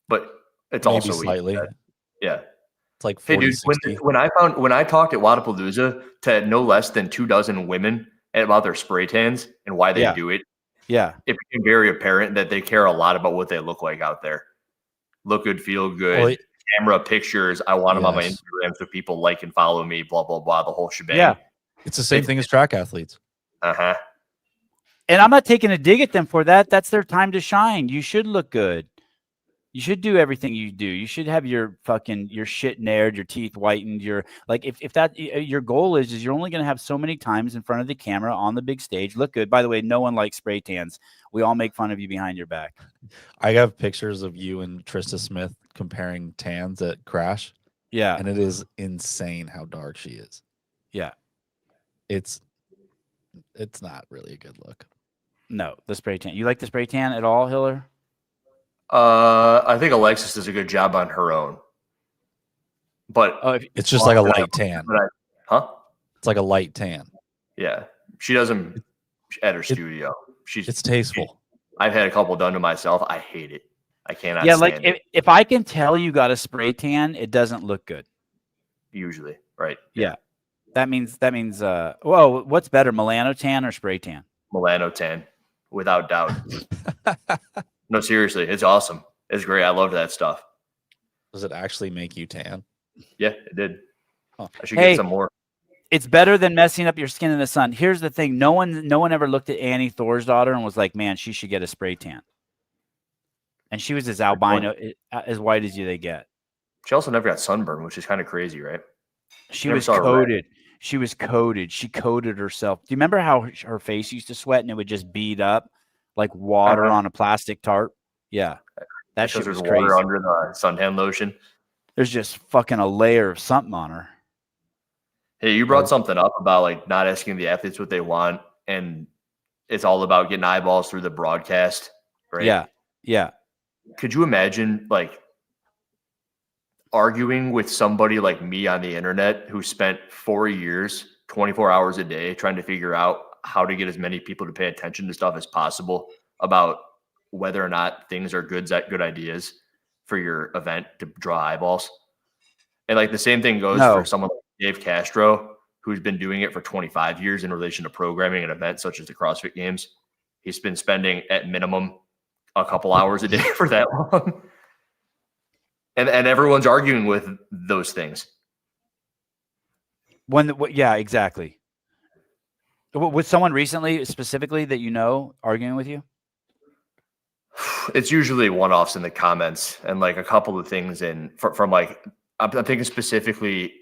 but it's maybe also slightly. Yeah. It's like 40, hey, dude, when I talked at Wodipalooza to no less than 24 women about their spray tans and why they do it, it became very apparent that they care a lot about what they look like out there. Look good, feel good, camera pictures. I want them on my Instagram so people like and follow me, blah, blah, blah, the whole shebang. Yeah. It's the same thing as track athletes. Uh-huh. And I'm not taking a dig at them for that. That's their time to shine. You should look good. You should do everything you do. You should have your shit nared, your teeth whitened. If that your goal is you're only going to have so many times in front of the camera on the big stage. Look good. By the way, no one likes spray tans. We all make fun of you behind your back. I have pictures of you and Trista Smith comparing tans at Crash. Yeah. And it is insane how dark she is. Yeah. It's not really a good look. No, the spray tan. You like the spray tan at all, Hiller? I think Alexis does a good job on her own, but it's just like a light tan. It's like a light tan. Yeah, she does them at her studio. It's tasteful. I've had a couple done to myself. I hate it. I cannot. Yeah, like if I can tell you got a spray tan, it doesn't look good. Usually, right? Yeah, that means. Whoa, what's better, Milano tan or spray tan? Milano tan, without doubt. No, seriously, it's awesome. It's great. I loved that stuff. Does it actually make you tan? Yeah, it did. Huh. I should get some more. It's better than messing up your skin in the sun. Here's the thing: no one ever looked at Annie Thor's daughter and was like, "Man, she should get a spray tan." And she was as albino, as white as they get. She also never got sunburn, which is kind of crazy, right? She was coated. She was coated. She coated herself. Do you remember how her face used to sweat and it would just bead up? Like water on a plastic tarp. Yeah. That shit was crazy. Water under the suntan lotion. There's just fucking a layer of something on her. Hey, you brought something up about like not asking the athletes what they want, and it's all about getting eyeballs through the broadcast, right? Yeah. Yeah. Could you imagine like arguing with somebody like me on the internet who spent 4 years, 24 hours a day trying to figure out how to get as many people to pay attention to stuff as possible about whether or not things are good ideas for your event to draw eyeballs. And like the same thing goes No. for someone like Dave Castro, who's been doing it for 25 years in relation to programming an event such as the CrossFit Games. He's been spending at minimum a couple hours a day for that long. And everyone's arguing with those things. Yeah, exactly. Was someone recently specifically that you know arguing with you? It's usually one-offs in the comments and like a couple of things from like, I'm thinking specifically,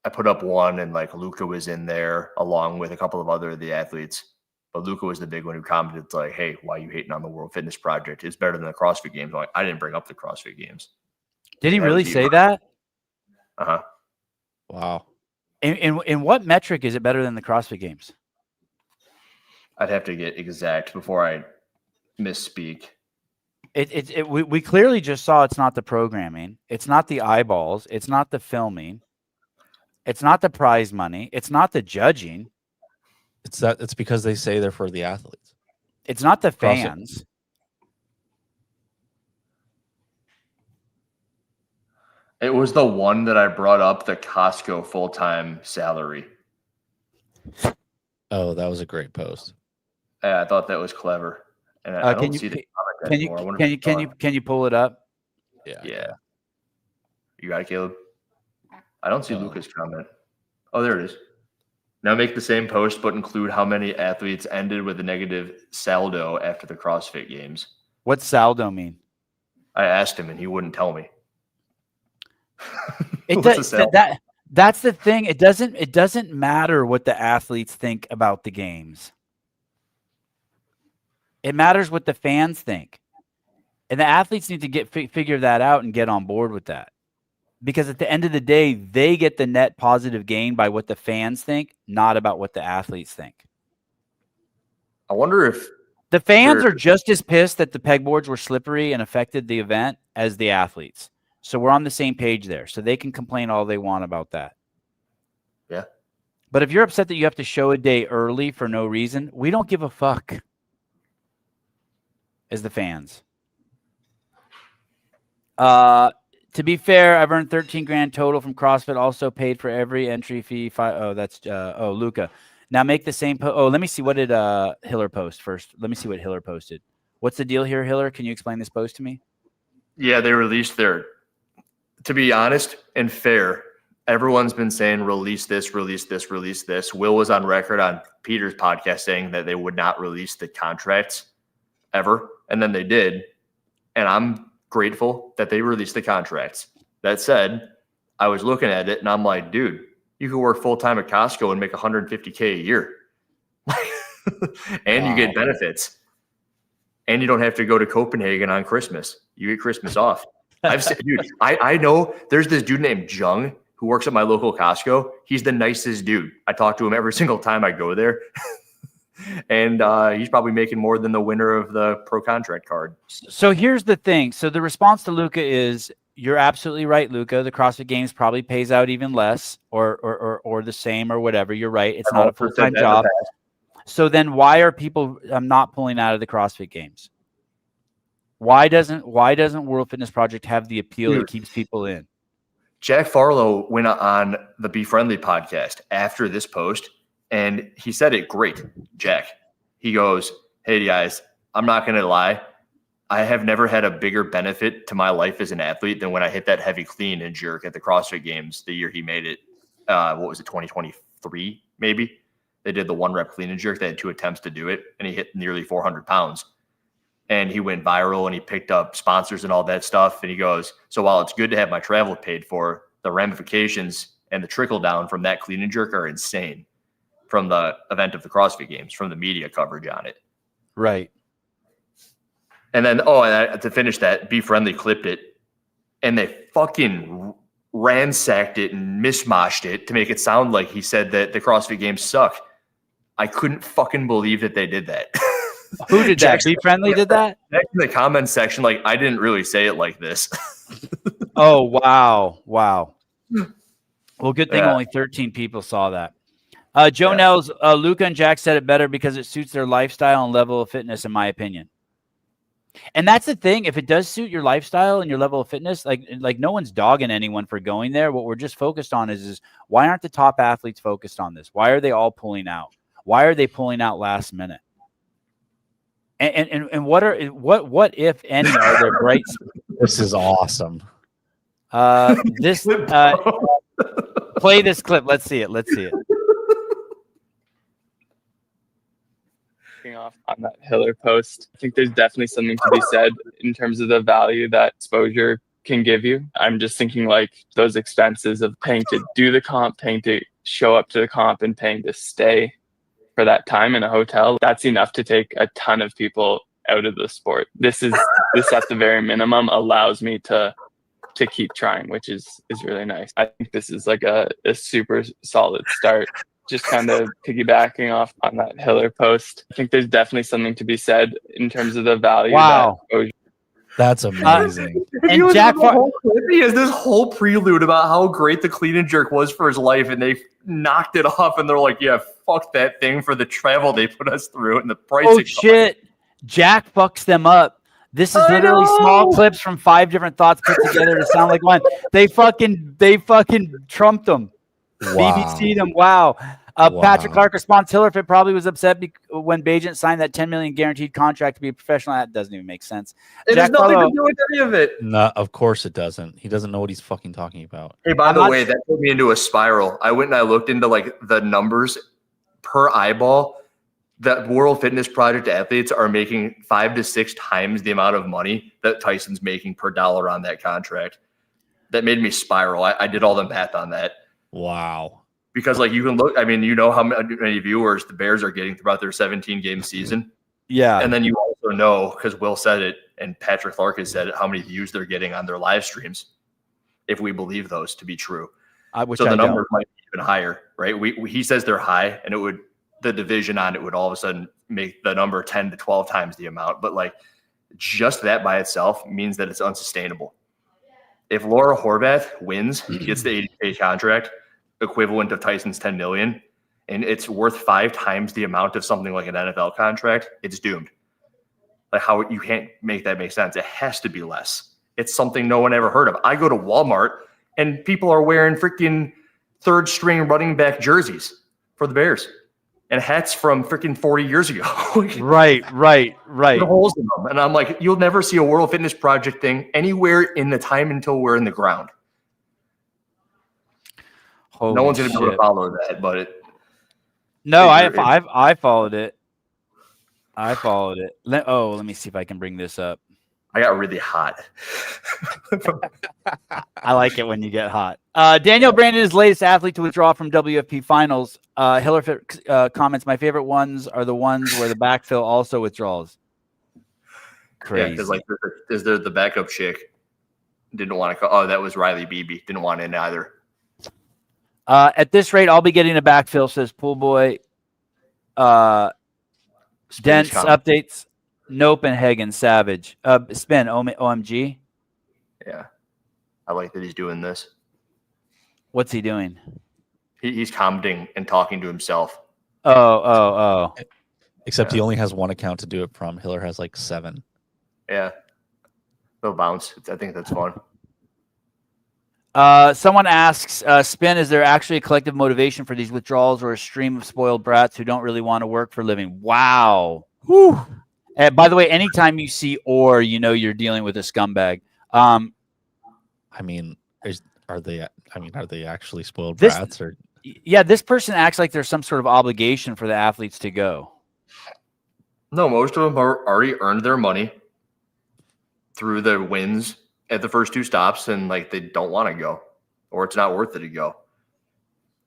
I put up one and like Luca was in there along with a couple of other of the athletes. But Luca was the big one who commented like, hey, why are you hating on the World Fitness Project? It's better than the CrossFit Games. I'm like, I didn't bring up the CrossFit Games. Did he really say that? Uh-huh. Wow. In what metric is it better than the CrossFit Games? I'd have to get exact before I misspeak. We clearly just saw it's not the programming. It's not the eyeballs. It's not the filming. It's not the prize money. It's not the judging. It's because they say they're for the athletes. It's not the fans. It was the one that I brought up, the Costco full-time salary. Oh, that was a great post. Yeah, I thought that was clever. And I don't see the comment anymore. Can you pull it up? Yeah. You got it, Caleb? I don't see Luca's comment. Oh, there it is. Now make the same post, but include how many athletes ended with a negative saldo after the CrossFit Games. What's saldo mean? I asked him, and he wouldn't tell me. That's the thing. It doesn't matter what the athletes think about the games. It matters what the fans think, and the athletes need to figure that out and get on board with that. Because at the end of the day, they get the net positive gain by what the fans think, not about what the athletes think. I wonder if the fans are just as pissed that the pegboards were slippery and affected the event as the athletes. So we're on the same page there. So they can complain all they want about that. Yeah. But if you're upset that you have to show a day early for no reason, we don't give a fuck as the fans. To be fair, I've earned 13 grand total from CrossFit. Also paid for every entry fee. Luca. Now make the same. Let me see. What did Hiller post first? Let me see what Hiller posted. What's the deal here, Hiller? Can you explain this post to me? Yeah, they released their. To be honest and fair, everyone's been saying release this, release this, release this. Will was on record on Peter's podcast saying that they would not release the contracts ever, and then they did, and I'm grateful that they released the contracts. That said, I was looking at it and I'm like, dude, you could work full-time at Costco and make $150K a year. And you get benefits. And you don't have to go to Copenhagen on Christmas. You get Christmas off. I know there's this dude named Jung who works at my local Costco. He's the nicest dude. I talk to him every single time I go there. And he's probably making more than the winner of the pro contract card. So here's the thing. So the response to Luca is, you're absolutely right, Luca. The CrossFit Games probably pays out even less or the same or whatever. You're right. It's not a full-time job. So then why are people not pulling out of the CrossFit Games? Why doesn't World Fitness Project have the appeal that keeps people in? Jack Farlow went on the Be Friendly podcast after this post, and he said it great, Jack. He goes, hey, guys, I'm not going to lie. I have never had a bigger benefit to my life as an athlete than when I hit that heavy clean and jerk at the CrossFit Games the year he made it. What was it, 2023 maybe? They did the 1-rep clean and jerk. They had 2 attempts to do it, and he hit nearly 400 pounds. And he went viral, and he picked up sponsors and all that stuff. And he goes, so while it's good to have my travel paid for, the ramifications and the trickle down from that clean and jerk are insane. From the event of the CrossFit Games, from the media coverage on it. Right. And then, to finish that, Be Friendly clipped it, and they fucking ransacked it and mishmashed it to make it sound like he said that the CrossFit Games suck. I couldn't fucking believe that they did that. Who did that? Be Friendly did that? In the comments section, like, I didn't really say it like this. Oh, wow. Well, good thing only 13 people saw that. Joe Nels, Luca and Jack said it better because it suits their lifestyle and level of fitness, in my opinion. And that's the thing. If it does suit your lifestyle and your level of fitness, like no one's dogging anyone for going there. What we're just focused on is why aren't the top athletes focused on this? Why are they all pulling out? Why are they pulling out last minute? And what if any are there bright? This is awesome. This play this clip. Let's see it. Off on that HILLER post, I think there's definitely something to be said in terms of the value that exposure can give you. I'm just thinking like those expenses of paying to do the comp, paying to show up to the comp, and paying to stay for that time in a hotel. That's enough to take a ton of people out of the sport. This at the very minimum allows me to keep trying, which is really nice. I think this is like a super solid start. Just kind of piggybacking off on that HILLER post, I think there's definitely something to be said in terms of the value. Wow. That's amazing. And Jack, he has this whole prelude about how great the clean and jerk was for his life, and they knocked it off, and they're like, yeah, fuck that thing for the travel they put us through and the pricing. Oh, shit. Jack fucks them up. This is literally small clips from 5 different thoughts put together to sound like one. They fucking trumped them. Wow. BBC them. Wow. Wow. Patrick Clark responds, HILLER probably was upset when Bajent signed that $10 million guaranteed contract to be a professional. That doesn't even make sense. It has nothing to do with any of it. No, of course it doesn't. He doesn't know what he's fucking talking about. Hey, by the way, that put me into a spiral. I went and I looked into like the numbers per eyeball. The World Fitness Project athletes are making 5 to 6 times the amount of money that Tyson's making per dollar on that contract. That made me spiral. I did all the math on that. Wow. Because like you can look, I mean, you know how many viewers the Bears are getting throughout their 17-game season. Yeah. And then you also know, because Will said it and Patrick Clark has said it, how many views they're getting on their live streams, if we believe those to be true. So the numbers might be even higher, right? He says they're high, and the division on it would all of a sudden make the number 10 to 12 times the amount. But like just that by itself means that it's unsustainable. If Laura Horvath wins, gets the 80K contract, equivalent of Tyson's 10 million, and it's worth 5 times the amount of something like an NFL contract, it's doomed. Like how you can't make that make sense. It has to be less. It's something no one ever heard of. I go to Walmart and people are wearing freaking 3rd string running back jerseys for the Bears and hats from freaking 40 years ago. Right. The holes in them. And I'm like, you'll never see a World Fitness Project thing anywhere in the time until we're in the ground. Holy no one's going to be able shit. to follow that, but I followed it. Let me see if I can bring this up. I got really hot. I like it when you get hot. Daniel Brandon is latest athlete to withdraw from WFP finals. HILLER comments, my favorite ones are the ones where the backfill also withdraws. Crazy. Yeah, because like the backup chick didn't want to. Oh, that was Riley Beebe. Didn't want in either. At this rate, I'll be getting a backfill, says Pool Boy. Dense updates. Nope and Hagen Savage. Spin OMG. Yeah. I like that he's doing this. What's he doing? He's commenting and talking to himself. Oh. Except he only has one account to do it from. HILLER has like 7. Yeah. They'll bounce. I think that's fun. Someone asks, Spin, is there actually a collective motivation for these withdrawals or a stream of spoiled brats who don't really want to work for a living? Wow. Whew. By the way, anytime you see or, you know you're dealing with a scumbag. I mean, are they actually spoiled brats? Or yeah, this person acts like there's some sort of obligation for the athletes to go. No, most of them are already earned their money through the wins at the first 2 stops, and like they don't want to go, or it's not worth it to go.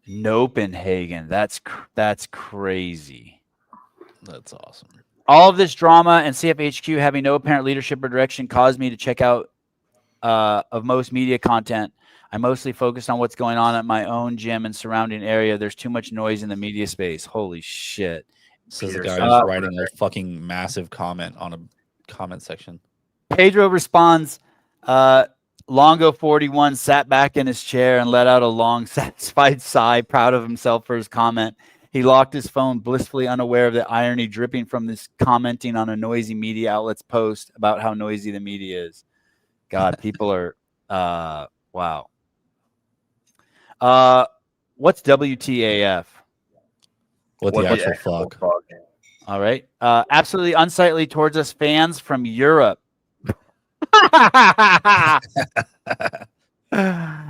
Nope and Hagen. That's crazy. That's awesome. All of this drama and CFHQ having no apparent leadership or direction caused me to check out of most media content. I mostly focused on what's going on at my own gym and surrounding area. There's too much noise in the media space. Holy shit. Says the guy who's writing a fucking massive comment on a comment section. Pedro responds, Longo41 sat back in his chair and let out a long, satisfied sigh, proud of himself for his comment. He locked his phone, blissfully unaware of the irony dripping from this commenting on a noisy media outlet's post about how noisy the media is. God, people are wow. What's WTAF? What the actual fuck? All right. Absolutely unsightly towards us fans from Europe.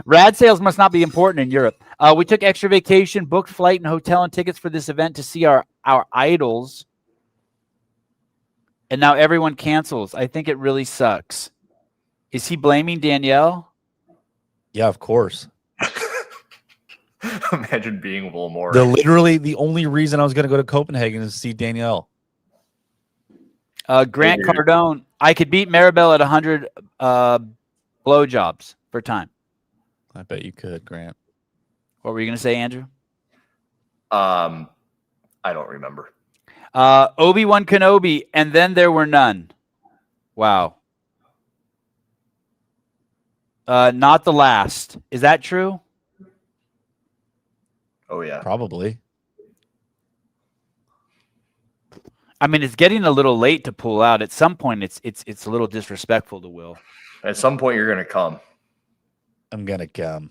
Rad sales must not be important in Europe. We took extra vacation, booked flight and hotel and tickets for this event to see our idols. And now everyone cancels. I think it really sucks. Is he blaming Danielle? Yeah, of course. Imagine being Wilmore. Literally the only reason I was going to go to Copenhagen is to see Danielle. Grant Cardone. I could beat Maribel at 100 blowjobs for time. I bet you could, Grant. What were you going to say, Andrew? I don't remember. Obi-Wan Kenobi, and then there were none. Wow. Not the last. Is that true? Oh, yeah. Probably. I mean, it's getting a little late to pull out. At some point, it's a little disrespectful to Will. At some point, you're going to come. I'm going to come.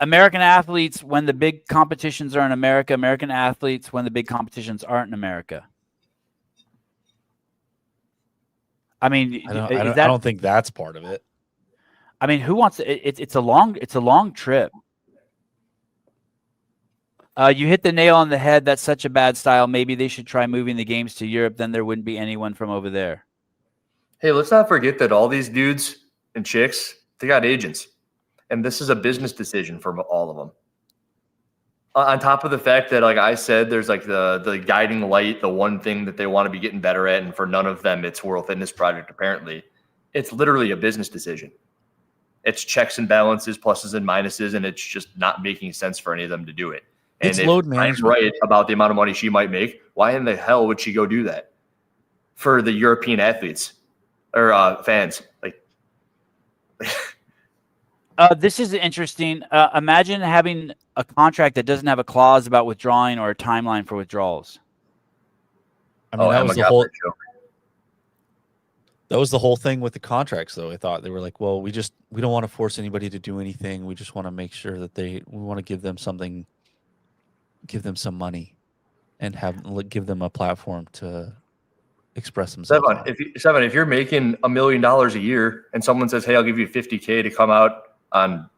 American athletes, when the big competitions are in America. American athletes, when the big competitions aren't in America. I mean, I don't think that's part of it. I mean, who wants it? It's a long trip. You hit the nail on the head. That's such a bad style. Maybe they should try moving the games to Europe. Then there wouldn't be anyone from over there. Hey, let's not forget that all these dudes and chicks, they got agents. And this is a business decision for all of them. On top of the fact that, like I said, there's like the guiding light, the one thing that they want to be getting better at. And for none of them, it's World Fitness Project, apparently. It's literally a business decision. It's checks and balances, pluses and minuses, and it's just not making sense for any of them to do it. And It's if load I'm management. right about the amount of money she might make, why in the hell would she go do that for the European athletes or fans? Like, this is interesting. Imagine having a contract that doesn't have a clause about withdrawing or a timeline for withdrawals. I mean, that was Emma the got whole. that joke. That was the whole thing with the contracts, though. I thought they were like, well, we don't want to force anybody to do anything. We just want to make sure that we want to give them something, give them some money, and give them a platform to express themselves. Seven, if you're making $1 million a year and someone says, hey, I'll give you $50K to come out on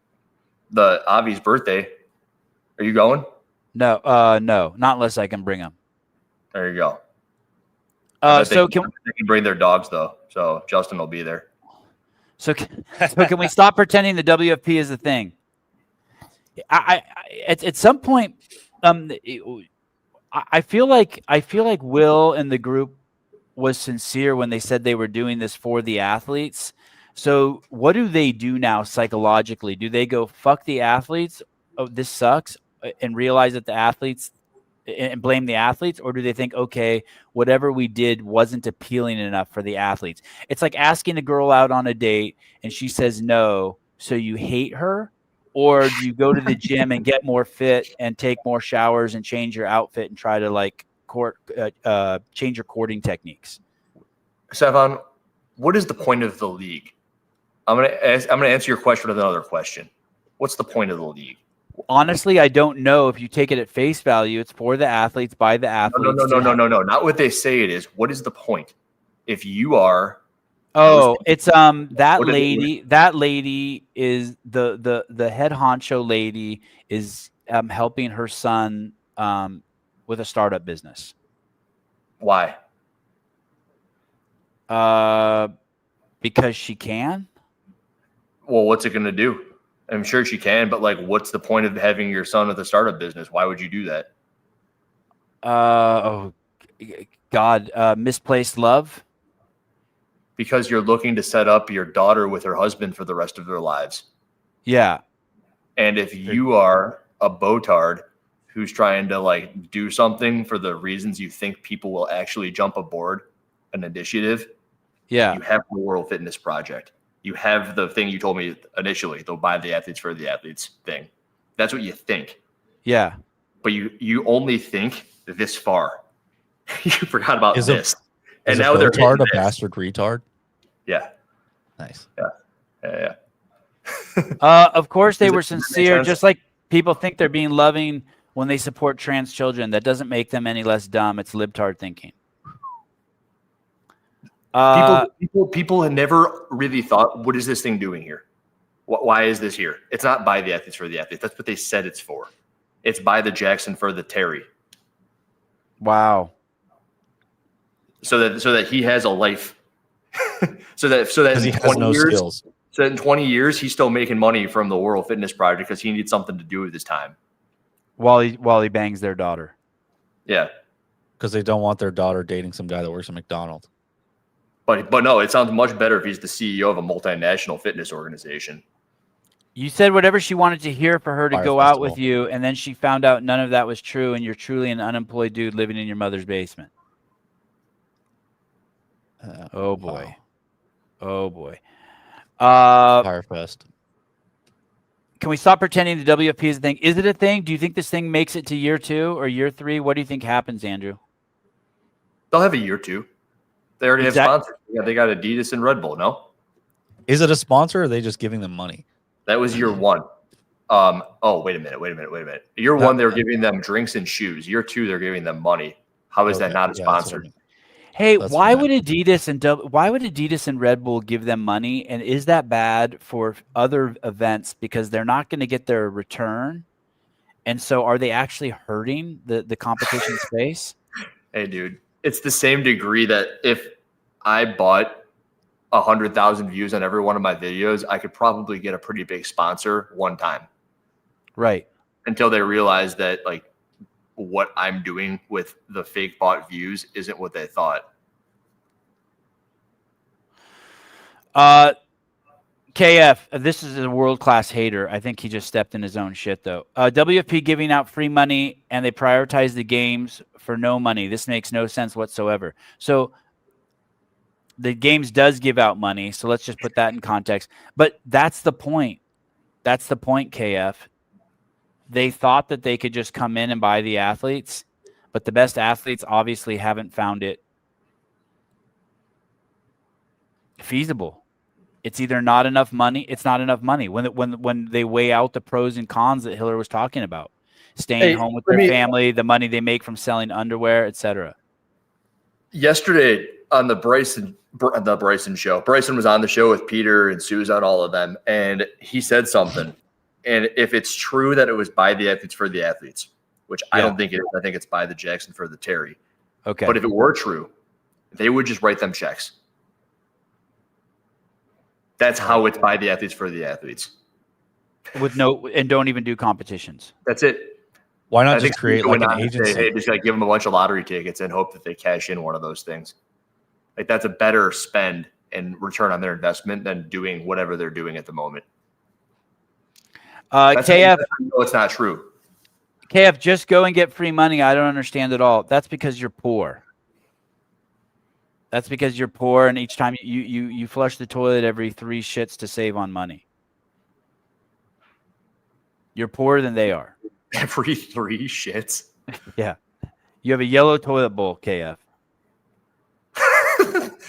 the Avi's birthday, are you going? No, not unless I can bring them. There you go. So they can bring their dogs though, so Justin will be there. So can we stop pretending the WFP is a thing? At some point, I feel like Will and the group was sincere when they said they were doing this for the athletes. So what do they do now psychologically? Do they go, fuck the athletes? Oh, this sucks, and realize that the athletes and blame the athletes? Or do they think, okay, whatever we did wasn't appealing enough for the athletes? It's like asking a girl out on a date and she says no, so you hate her? Or do you go to the gym and get more fit and take more showers and change your outfit and try to change your courting techniques? Stefan, what is the point of the league? I'm gonna answer your question with another question. What's the point of the league? Honestly, I don't know. If you take it at face value, it's for the athletes, by the athletes. No. Not what they say it is. What is the point? If you are, it's that lady. That lady is the head honcho lady is helping her son with a startup business. Why? Because she can. Well, what's it going to do? I'm sure she can, but like, what's the point of having your son with a startup business? Why would you do that? Oh, God, misplaced love. Because you're looking to set up your daughter with her husband for the rest of their lives. Yeah. And if you are a botard who's trying to like do something for the reasons you think people will actually jump aboard an initiative, yeah, you have the World Fitness Project. You have the thing you told me initially, they'll buy the athletes for the athletes thing. That's what you think. Yeah. but you only think this far. You forgot about this. And now they're retard a bastard retard. Yeah. Nice. Yeah. Of course they Does were that make sincere, sense? just like people think they're being loving when they support trans children. That doesn't make them any less dumb. It's libtard thinking. People had never really thought, what is this thing doing here? Why is this here? It's not by the athletes for the athletes. That's what they said it's for. It's by the Jackson for the Terry. Wow. So that he has a life. so that he in has 20 no years, skills. So that in 20 years he's still making money from the World Fitness Project because he needs something to do with his time. While he bangs their daughter. Yeah. Because they don't want their daughter dating some guy that works at McDonald's. But no, it sounds much better if he's the CEO of a multinational fitness organization. You said whatever she wanted to hear for her to Fire go out festival. with you, and then she found out none of that was true, and you're truly an unemployed dude living in your mother's basement. Oh boy. Wow. Oh boy. Firefest. Can we stop pretending the WFP is a thing? Is it a thing? Do you think this thing makes it to year 2 or year 3? What do you think happens, Andrew? They'll have a year 2. They already have Exactly. sponsors. Yeah, they got Adidas and Red Bull, no? Is it a sponsor or are they just giving them money? That was year 1. Oh, wait a minute. Year 1, they were giving them drinks and shoes. Year 2, they're giving them money. How is that not a Yeah, that's what I sponsor? mean. Hey, That's why what would Adidas and Red Bull give them money? And is that bad for other events because they're not going to get their return? And so are they actually hurting the competition space? Hey, dude, it's the same degree that if I bought 100,000 views on every one of my videos, I could probably get a pretty big sponsor one time. Right. Until they realize that like what I'm doing with the fake bought views isn't what they thought. KF, this is a world-class hater. I think he just stepped in his own shit, though. WFP giving out free money, and they prioritize the games for no money. This makes no sense whatsoever. So the games does give out money, so let's just put that in context. But that's the point. That's the point, KF. They thought that they could just come in and buy the athletes, but the best athletes obviously haven't found it feasible. It's either not enough money. It's not enough money when they weigh out the pros and cons that Hiller was talking about, staying home with their family, the money they make from selling underwear, etc. Yesterday on the Bryson show, Bryson was on the show with Peter and Susan, all of them, and he said something. And if it's true that it was by the athletes for the athletes, which I don't think it is, I think it's by the Jackson for the Terry. Okay. But if it were true, they would just write them checks. That's how it's by the athletes for the athletes. With and don't even do competitions. That's it. Why not just create like an agency? Hey, just like give them a bunch of lottery tickets and hope that they cash in one of those things. Like that's a better spend and return on their investment than doing whatever they're doing at the moment. KF, no, it's not true. KF, just go and get free money. I don't understand at all. That's because you're poor. That's because you're poor, and each time you flush the toilet every 3 shits to save on money. You're poorer than they are. Every 3 shits. Yeah. You have a yellow toilet bowl, KF.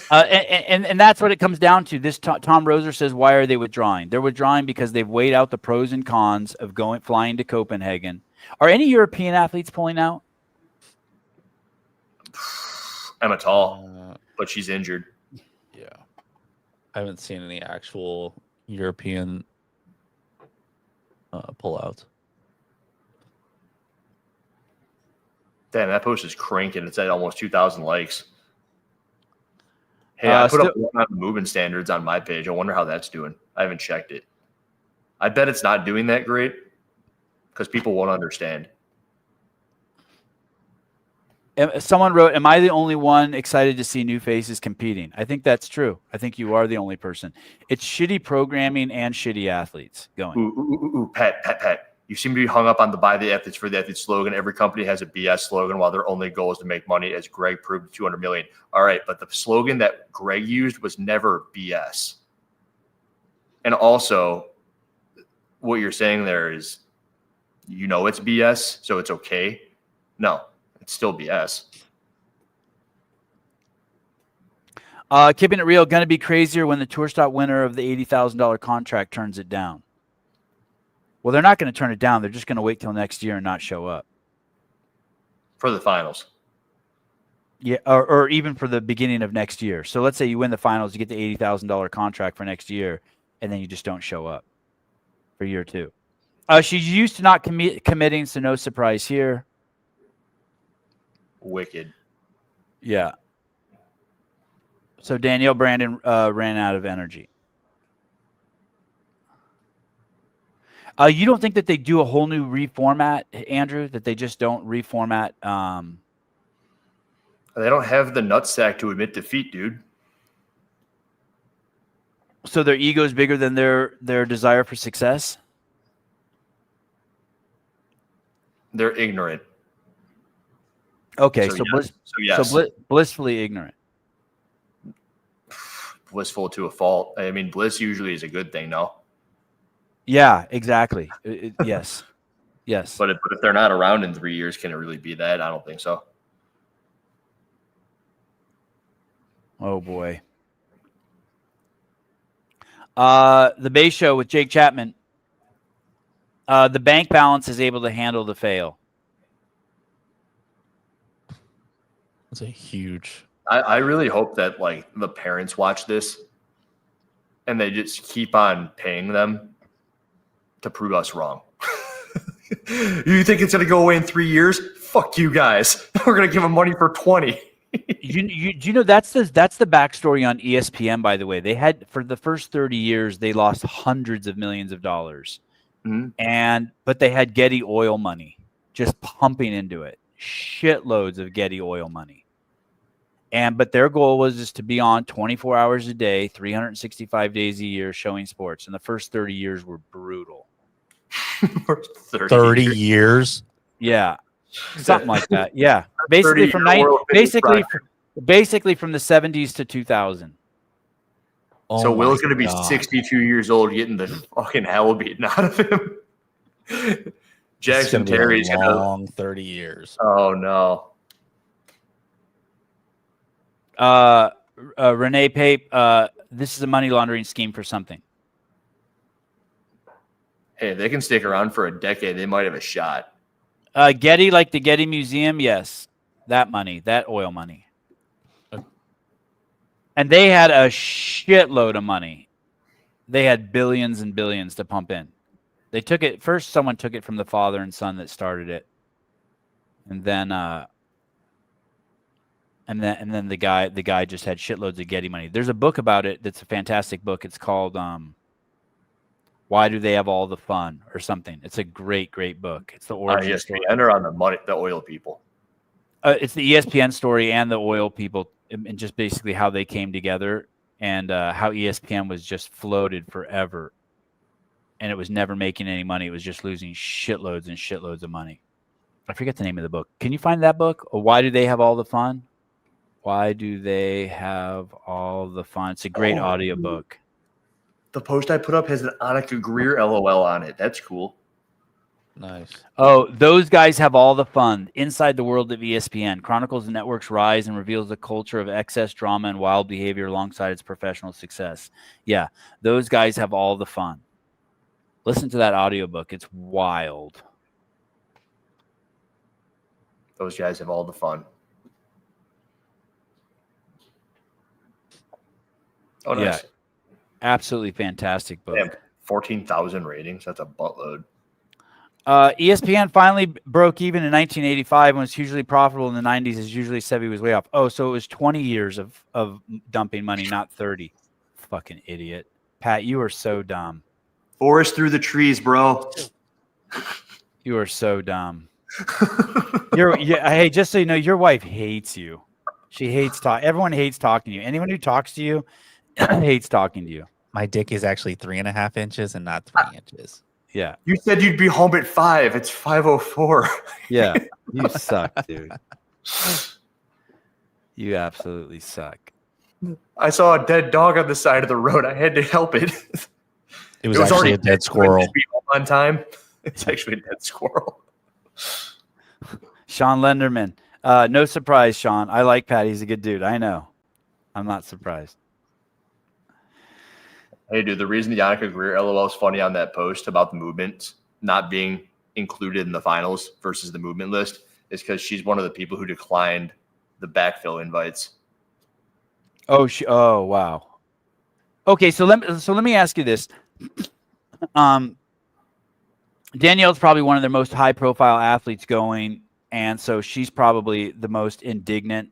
And that's what it comes down to. This Tom Roser says, why are they withdrawing? They're withdrawing because they've weighed out the pros and cons of flying to Copenhagen. Are any European athletes pulling out? Emma Tall, but she's injured. Yeah. I haven't seen any actual European pullouts. Damn, that post is cranking. It's at almost 2,000 likes. Hey, I put up one on the movement standards on my page. I wonder how that's doing. I haven't checked it. I bet it's not doing that great because people won't understand. Someone wrote, am I the only one excited to see new faces competing? I think that's true. I think you are the only person. It's shitty programming and shitty athletes going. Pat. You seem to be hung up on the buy the athletes for the athletes slogan. Every company has a BS slogan while their only goal is to make money, as Greg proved 200 million. All right, but the slogan that Greg used was never BS. And also, what you're saying there is you know it's BS, so it's okay. No, it's still BS. Keeping it real, going to be crazier when the tour stop winner of the $80,000 contract turns it down. Well, they're not going to turn it down. They're just going to wait till next year and not show up. For the finals. Yeah, or even for the beginning of next year. So let's say you win the finals, you get the $80,000 contract for next year, and then you just don't show up for year 2. She's used to not committing, so no surprise here. Wicked. Yeah. So Danielle Brandon ran out of energy. You don't think that they do a whole new reformat, Andrew? That they just don't reformat? They don't have the nutsack to admit defeat, dude. So their ego is bigger than their desire for success? They're ignorant. Okay, yes. Blissfully ignorant. Blissful to a fault. I mean, bliss usually is a good thing, no? Yeah, exactly. Yes. Yes. But if they're not around in 3 years, can it really be that? I don't think so. Oh, boy. The Bay Show with Jake Chapman. The bank balance is able to handle the fail. That's a huge. I really hope that like the parents watch this and they just keep on paying them to prove us wrong. You think it's going to go away in 3 years? Fuck you guys. We're going to give them money for 20. You know that's the backstory on ESPN, by the way. They had, for the first 30 years, they lost hundreds of millions of dollars. Mm-hmm. But they had Getty oil money just pumping into it. Shitloads of Getty oil money. But their goal was just to be on 24 hours a day, 365 days a year showing sports. And the first 30 years were brutal. 30 years? Yeah. Something like that. Yeah. Basically from from the 70s to 2000. So Will's going to be 62 years old getting the fucking hell beaten out of him. Jackson Terry's going to long 30 years. Oh no. Renee Pape, this is a money laundering scheme for something. Hey, if they can stick around for a decade, they might have a shot. Getty, like the Getty Museum, yes. That money, that oil money. And they had a shitload of money. They had billions and billions to pump in. They took it first. Someone took it from the father and son that started it, and then the guy just had shitloads of Getty money. There's a book about it that's a fantastic book. It's called "Why Do They Have All the Fun?" or something. It's a great book. It's the origin story. Enter on the oil people. It's the ESPN story and the oil people, and just basically how they came together, and how ESPN was just floated forever, and it was never making any money. It was just losing shitloads and shitloads of money. I forget the name of the book. Can you find that book? Or Why Do They Have All the Fun? Why Do They Have All the Fun? It's a great audio book. The post I put up has an Annika Greer LOL on it. That's cool. Nice. Oh, those guys have all the fun. Inside the world of ESPN chronicles the network's rise and reveals a culture of excess, drama, and wild behavior alongside its professional success. Yeah, those guys have all the fun. Listen to that audiobook. It's wild. Those guys have all the fun. Oh, nice. Yeah, absolutely fantastic book. Damn, 14,000 ratings. That's a buttload. ESPN finally broke even in 1985 and was hugely profitable in the 90s. As usually said, he was way off. Oh, so it was 20 years of dumping money, not 30. Fucking idiot. Pat, you are so dumb. Forest through the trees, bro. You are so dumb. Hey, just so you know, your wife hates you. She hates talk. Everyone hates talking to you. Anyone who talks to you hates talking to you. My dick is actually 3.5 inches and not 3 inches. Yeah. You said you'd be home at 5. It's 5:04. Yeah. You suck, dude. You absolutely suck. I saw a dead dog on the side of the road. I had to help it. It was actually a dead squirrel. On time. It's actually a dead squirrel. Sean Lenderman. No surprise, Sean. I like Pat. He's a good dude. I know. I'm not surprised. Hey, dude, the reason the Yannicka Greer LOL is funny on that post about the movement not being included in the finals versus the movement list is because she's one of the people who declined the backfill invites. Oh, wow. Okay, so let me ask you this. Danielle's probably one of their most high-profile athletes going, and so she's probably the most indignant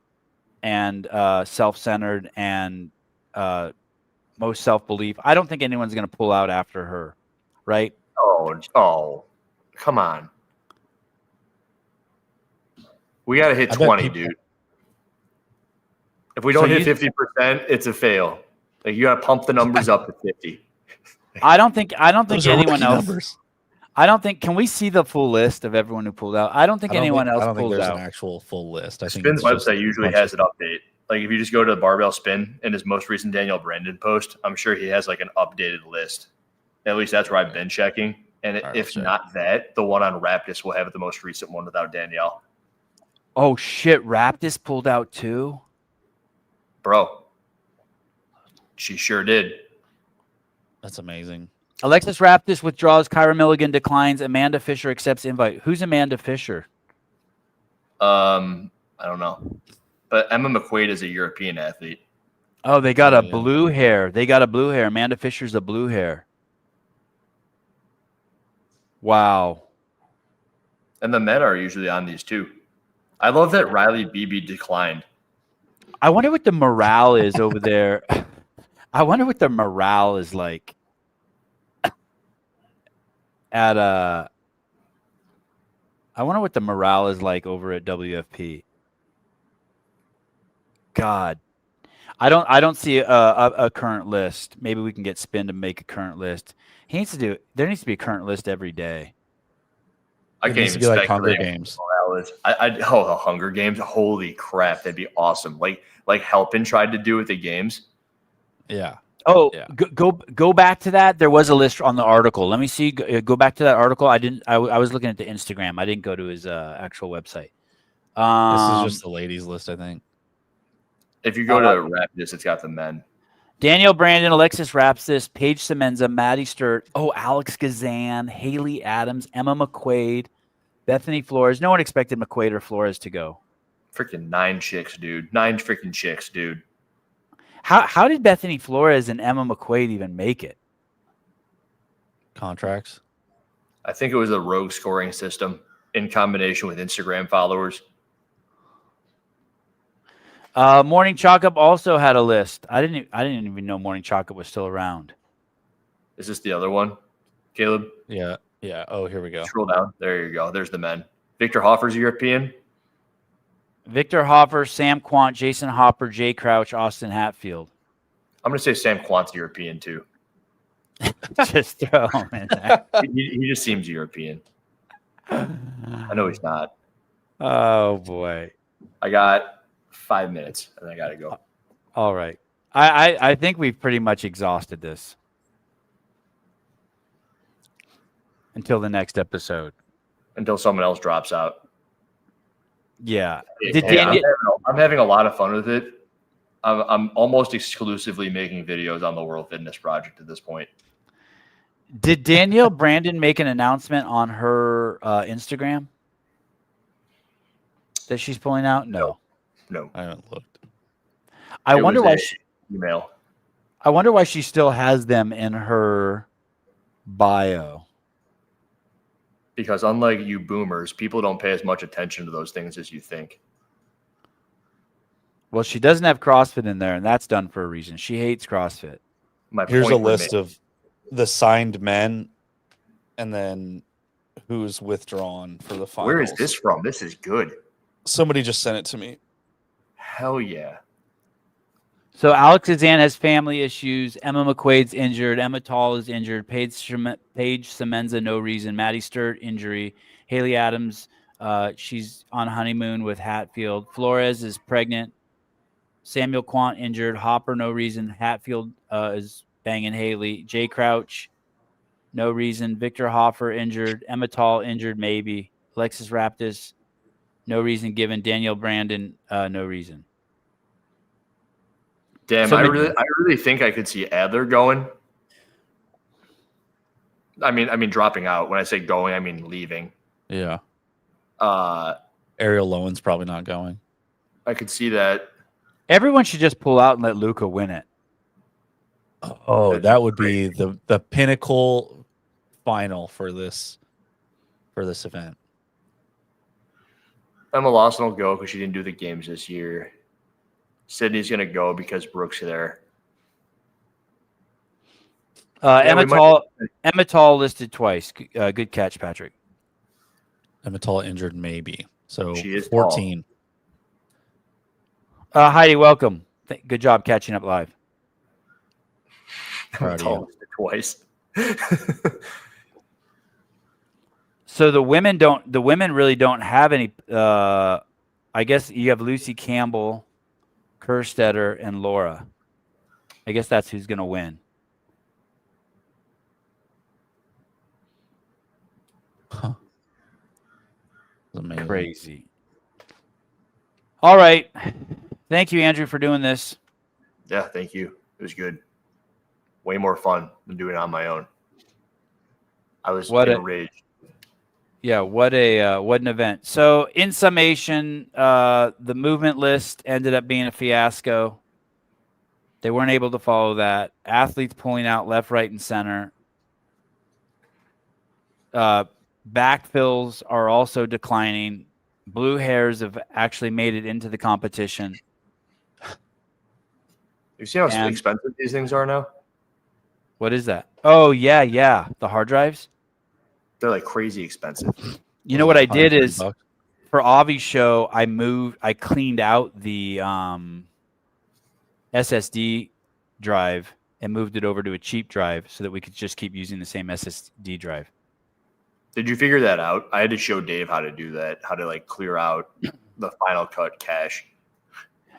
and self-centered and most self-belief. I don't think anyone's going to pull out after her, right? Oh, come on. We got to hit 20, dude. If we don't hit 50%, it's a fail. Like, you got to pump the numbers up to 50. I don't think Those anyone else. Numbers. I don't think. Can we see the full list of everyone who pulled out? I don't think anyone else pulled there's out. an actual full list. I think Spin's website usually has it update. Like, if you just go to Barbell Spin and his most recent Danielle Brandon post, I'm sure he has like an updated list. At least that's where I've been checking. And if not that, the one on Raptus will have the most recent one without Danielle. Oh shit! Raptus pulled out too. Bro, she sure did. That's amazing. Alexis Raptis withdraws. Kyra Milligan declines. Amanda Fisher accepts invite. Who's Amanda Fisher? I don't know. But Emma McQuaid is a European athlete. Oh, they got a blue hair. They got a blue hair. Amanda Fisher's a blue hair. Wow. And the men are usually on these too. I love that Riley Beebe declined. I wonder what the morale is over there. I wonder what the morale is like at I wonder what the morale is like over at WFP. God, I don't see a current list. Maybe we can get Spin to make a current list. There needs to be a current list every day. I can't even like Hunger Games. The Hunger Games. Holy crap, that'd be awesome. Like Helpin tried to do with the games. Yeah. Oh, yeah. Go back to that. There was a list on the article. Let me see. Go back to that article. I was looking at the Instagram. I didn't go to his actual website. This is just the ladies list, I think. If you go to Raptus, it's got the men. Danielle Brandon, Alexis Rapsis, Paige Semenza, Maddie Sturt, Alex Gazan, Haley Adams, Emma McQuaid, Bethany Flores. No one expected McQuaid or Flores to go. Freaking 9 chicks, dude. 9 freaking chicks, dude. How did Bethany Flores and Emma McQuaid even make it? Contracts. I think it was a rogue scoring system in combination with Instagram followers. Morning Chalk Up also had a list. I didn't even know Morning Chalk Up was still around. Is this the other one, Caleb? Yeah. Oh, here we go. Scroll down. There you go. There's the men. Victor Hoffer's European. Victor Hoffer, Sam Quant, Jason Hopper, Jay Crouch, Austin Hatfield. I'm going to say Sam Quant's European too. Just throw him in there. He just seems European. I know he's not. Oh, boy. I got 5 minutes, and I got to go. All right. I think we've pretty much exhausted this until the next episode. Until someone else drops out. Yeah. I'm having a lot of fun with it. I'm almost exclusively making videos on the World Fitness Project at this point. Did Danielle Brandon make an announcement on her Instagram that she's pulling out? No. I haven't looked. I wonder why she still has them in her bio. Because unlike you boomers, people don't pay as much attention to those things as you think. Well, she doesn't have CrossFit in there, and that's done for a reason. She hates CrossFit. Here's a list of the signed men and then who's withdrawn for the finals. Where is this from? This is good. Somebody just sent it to me. Hell yeah. So Alex Zan has family issues. Emma McQuaid's injured. Emma Tall is injured. Paige Semenza, no reason. Maddie Sturt, injury. Haley Adams, she's on honeymoon with Hatfield. Flores is pregnant. Samuel Quant injured. Hopper, no reason. Hatfield is banging Haley. Jay Crouch no reason. Victor Hoffer injured. Emmetall injured, maybe. Alexis Raptis, no reason given. Daniel Brandon, no reason. Damn, So I really think I could see Adler going. I mean dropping out. When I say going, I mean leaving. Yeah. Ariel Lowen's probably not going. I could see that. Everyone should just pull out and let Luca win it. Oh, That'd that be would be the pinnacle final for this event. Emma Lawson will go because she didn't do the games this year. Sydney's gonna go because Brooke's there. Emmetall listed twice. Good catch, Patrick. Emmetall injured, maybe. So She is 14. Heidi, welcome. Good job catching up live. Proud of you. Twice. So the women really don't have any. I guess you have Lucy Campbell, Kerstetter, and Laura. I guess that's who's going to win. Huh. Amazing. Crazy. All right. Thank you, Andrew, for doing this. Yeah, thank you. It was good. Way more fun than doing it on my own. I was enraged. Yeah, what an event. So in summation, the movement list ended up being a fiasco. They weren't able to follow that. Athletes pulling out left, right, and center. Backfills are also declining. Blue hairs have actually made it into the competition. You see how expensive these things are now? What is that? Oh, yeah. The hard drives? They're like crazy expensive. You know what I did is $120. for Avi's show, I cleaned out the SSD drive and moved it over to a cheap drive so that we could just keep using the same SSD drive. Did you figure that out? I had to show Dave how to do that, how to like clear out the Final Cut cache.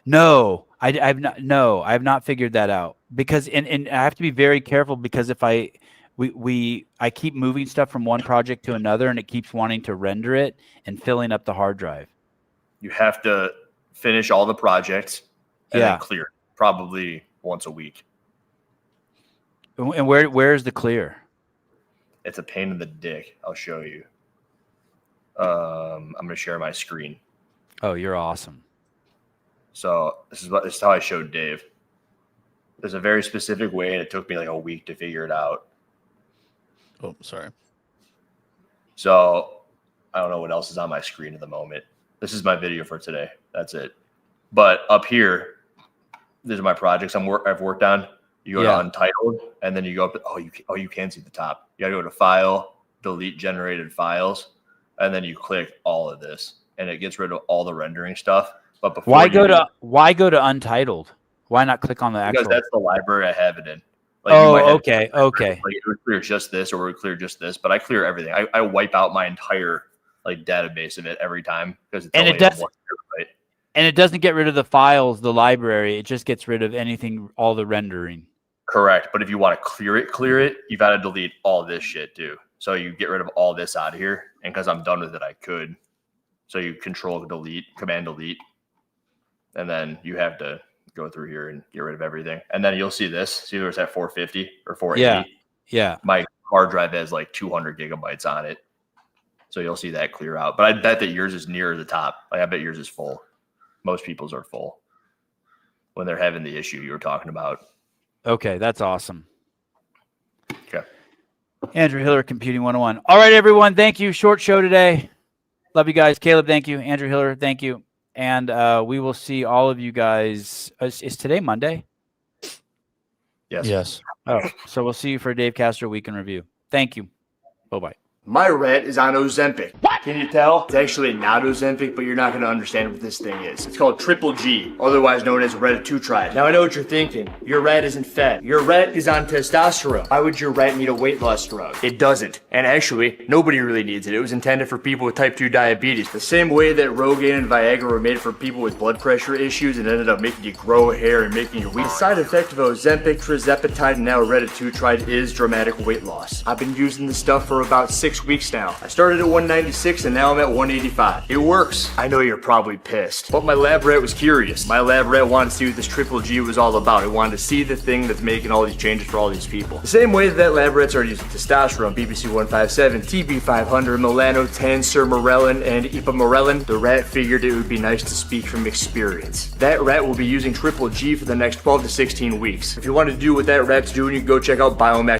No, I've not figured that out because and I have to be very careful because if I keep moving stuff from one project to another and it keeps wanting to render it and filling up the hard drive. You have to finish all the projects and then clear probably once a week. And where's the clear? It's a pain in the dick. I'll show you. I'm going to share my screen. Oh, you're awesome. So this is how I showed Dave. There's a very specific way, and it took me like a week to figure it out. Oh, sorry. So I don't know what else is on my screen at the moment. This is my video for today. That's it. But up here, these are my projects I've worked on. You go to Untitled, and then you go up to, you can see the top. You gotta go to File, Delete Generated Files, and then you click all of this, and it gets rid of all the rendering stuff. But before why go to Untitled? Why not click on the actual? Because that's the library I have it in. Like okay. Like it would clear just this, or it would clear just this, but I clear everything. I wipe out my entire like database of it every time because it's only one terabyte. And it doesn't get rid of the files, the library. It just gets rid of anything, all the rendering. Correct. But if you want to clear it, you've got to delete all this shit too. So you get rid of all this out of here. And because I'm done with it, I could. So you Command delete. And then you have to go through here and get rit of everything. And then you'll see this. See where it's at 450 or 480? Yeah. My hard drive has like 200 gigabytes on it. So you'll see that clear out. But I bet that yours is near the top. Like I bet yours is full. Most people's are full when they're having the issue you were talking about. Okay, that's awesome. Okay. Andrew Hiller, Computing 101. All right, everyone. Thank you. Short show today. Love you guys. Caleb, thank you. Andrew Hiller, thank you. And we will see all of you guys. Is today Monday? Yes. Yes. Oh, so we'll see you for Dave Castro Week in Review. Thank you. Bye-bye. My rat is on Ozempic. What? Can you tell? It's actually not Ozempic, but you're not going to understand what this thing is. It's called Triple G, otherwise known as retatrutide. Now I know what you're thinking. Your rat isn't fed. Your rat is on testosterone. Why would your rat need a weight loss drug? It doesn't. And actually, nobody really needs it. It was intended for people with type 2 diabetes. The same way that Rogaine and Viagra were made for people with blood pressure issues and ended up making you grow hair and making you weak. The side effect of Ozempic, tirzepatide, and now retatrutide is dramatic weight loss. I've been using this stuff for about 6 weeks now. I started at 196 and now I'm at 185. It works. I know you're probably pissed, but my lab rat was curious. My lab rat wanted to see what this Triple G was all about. It wanted to see the thing that's making all these changes for all these people. The same way that lab rats are using testosterone, BBC 157, TB 500, melanotan, sermorelin, and ipamorelin, the rat figured it would be nice to speak from experience. That rat will be using Triple G for the next 12 to 16 weeks. If you want to do what that rat's doing, you can go check out Biomax.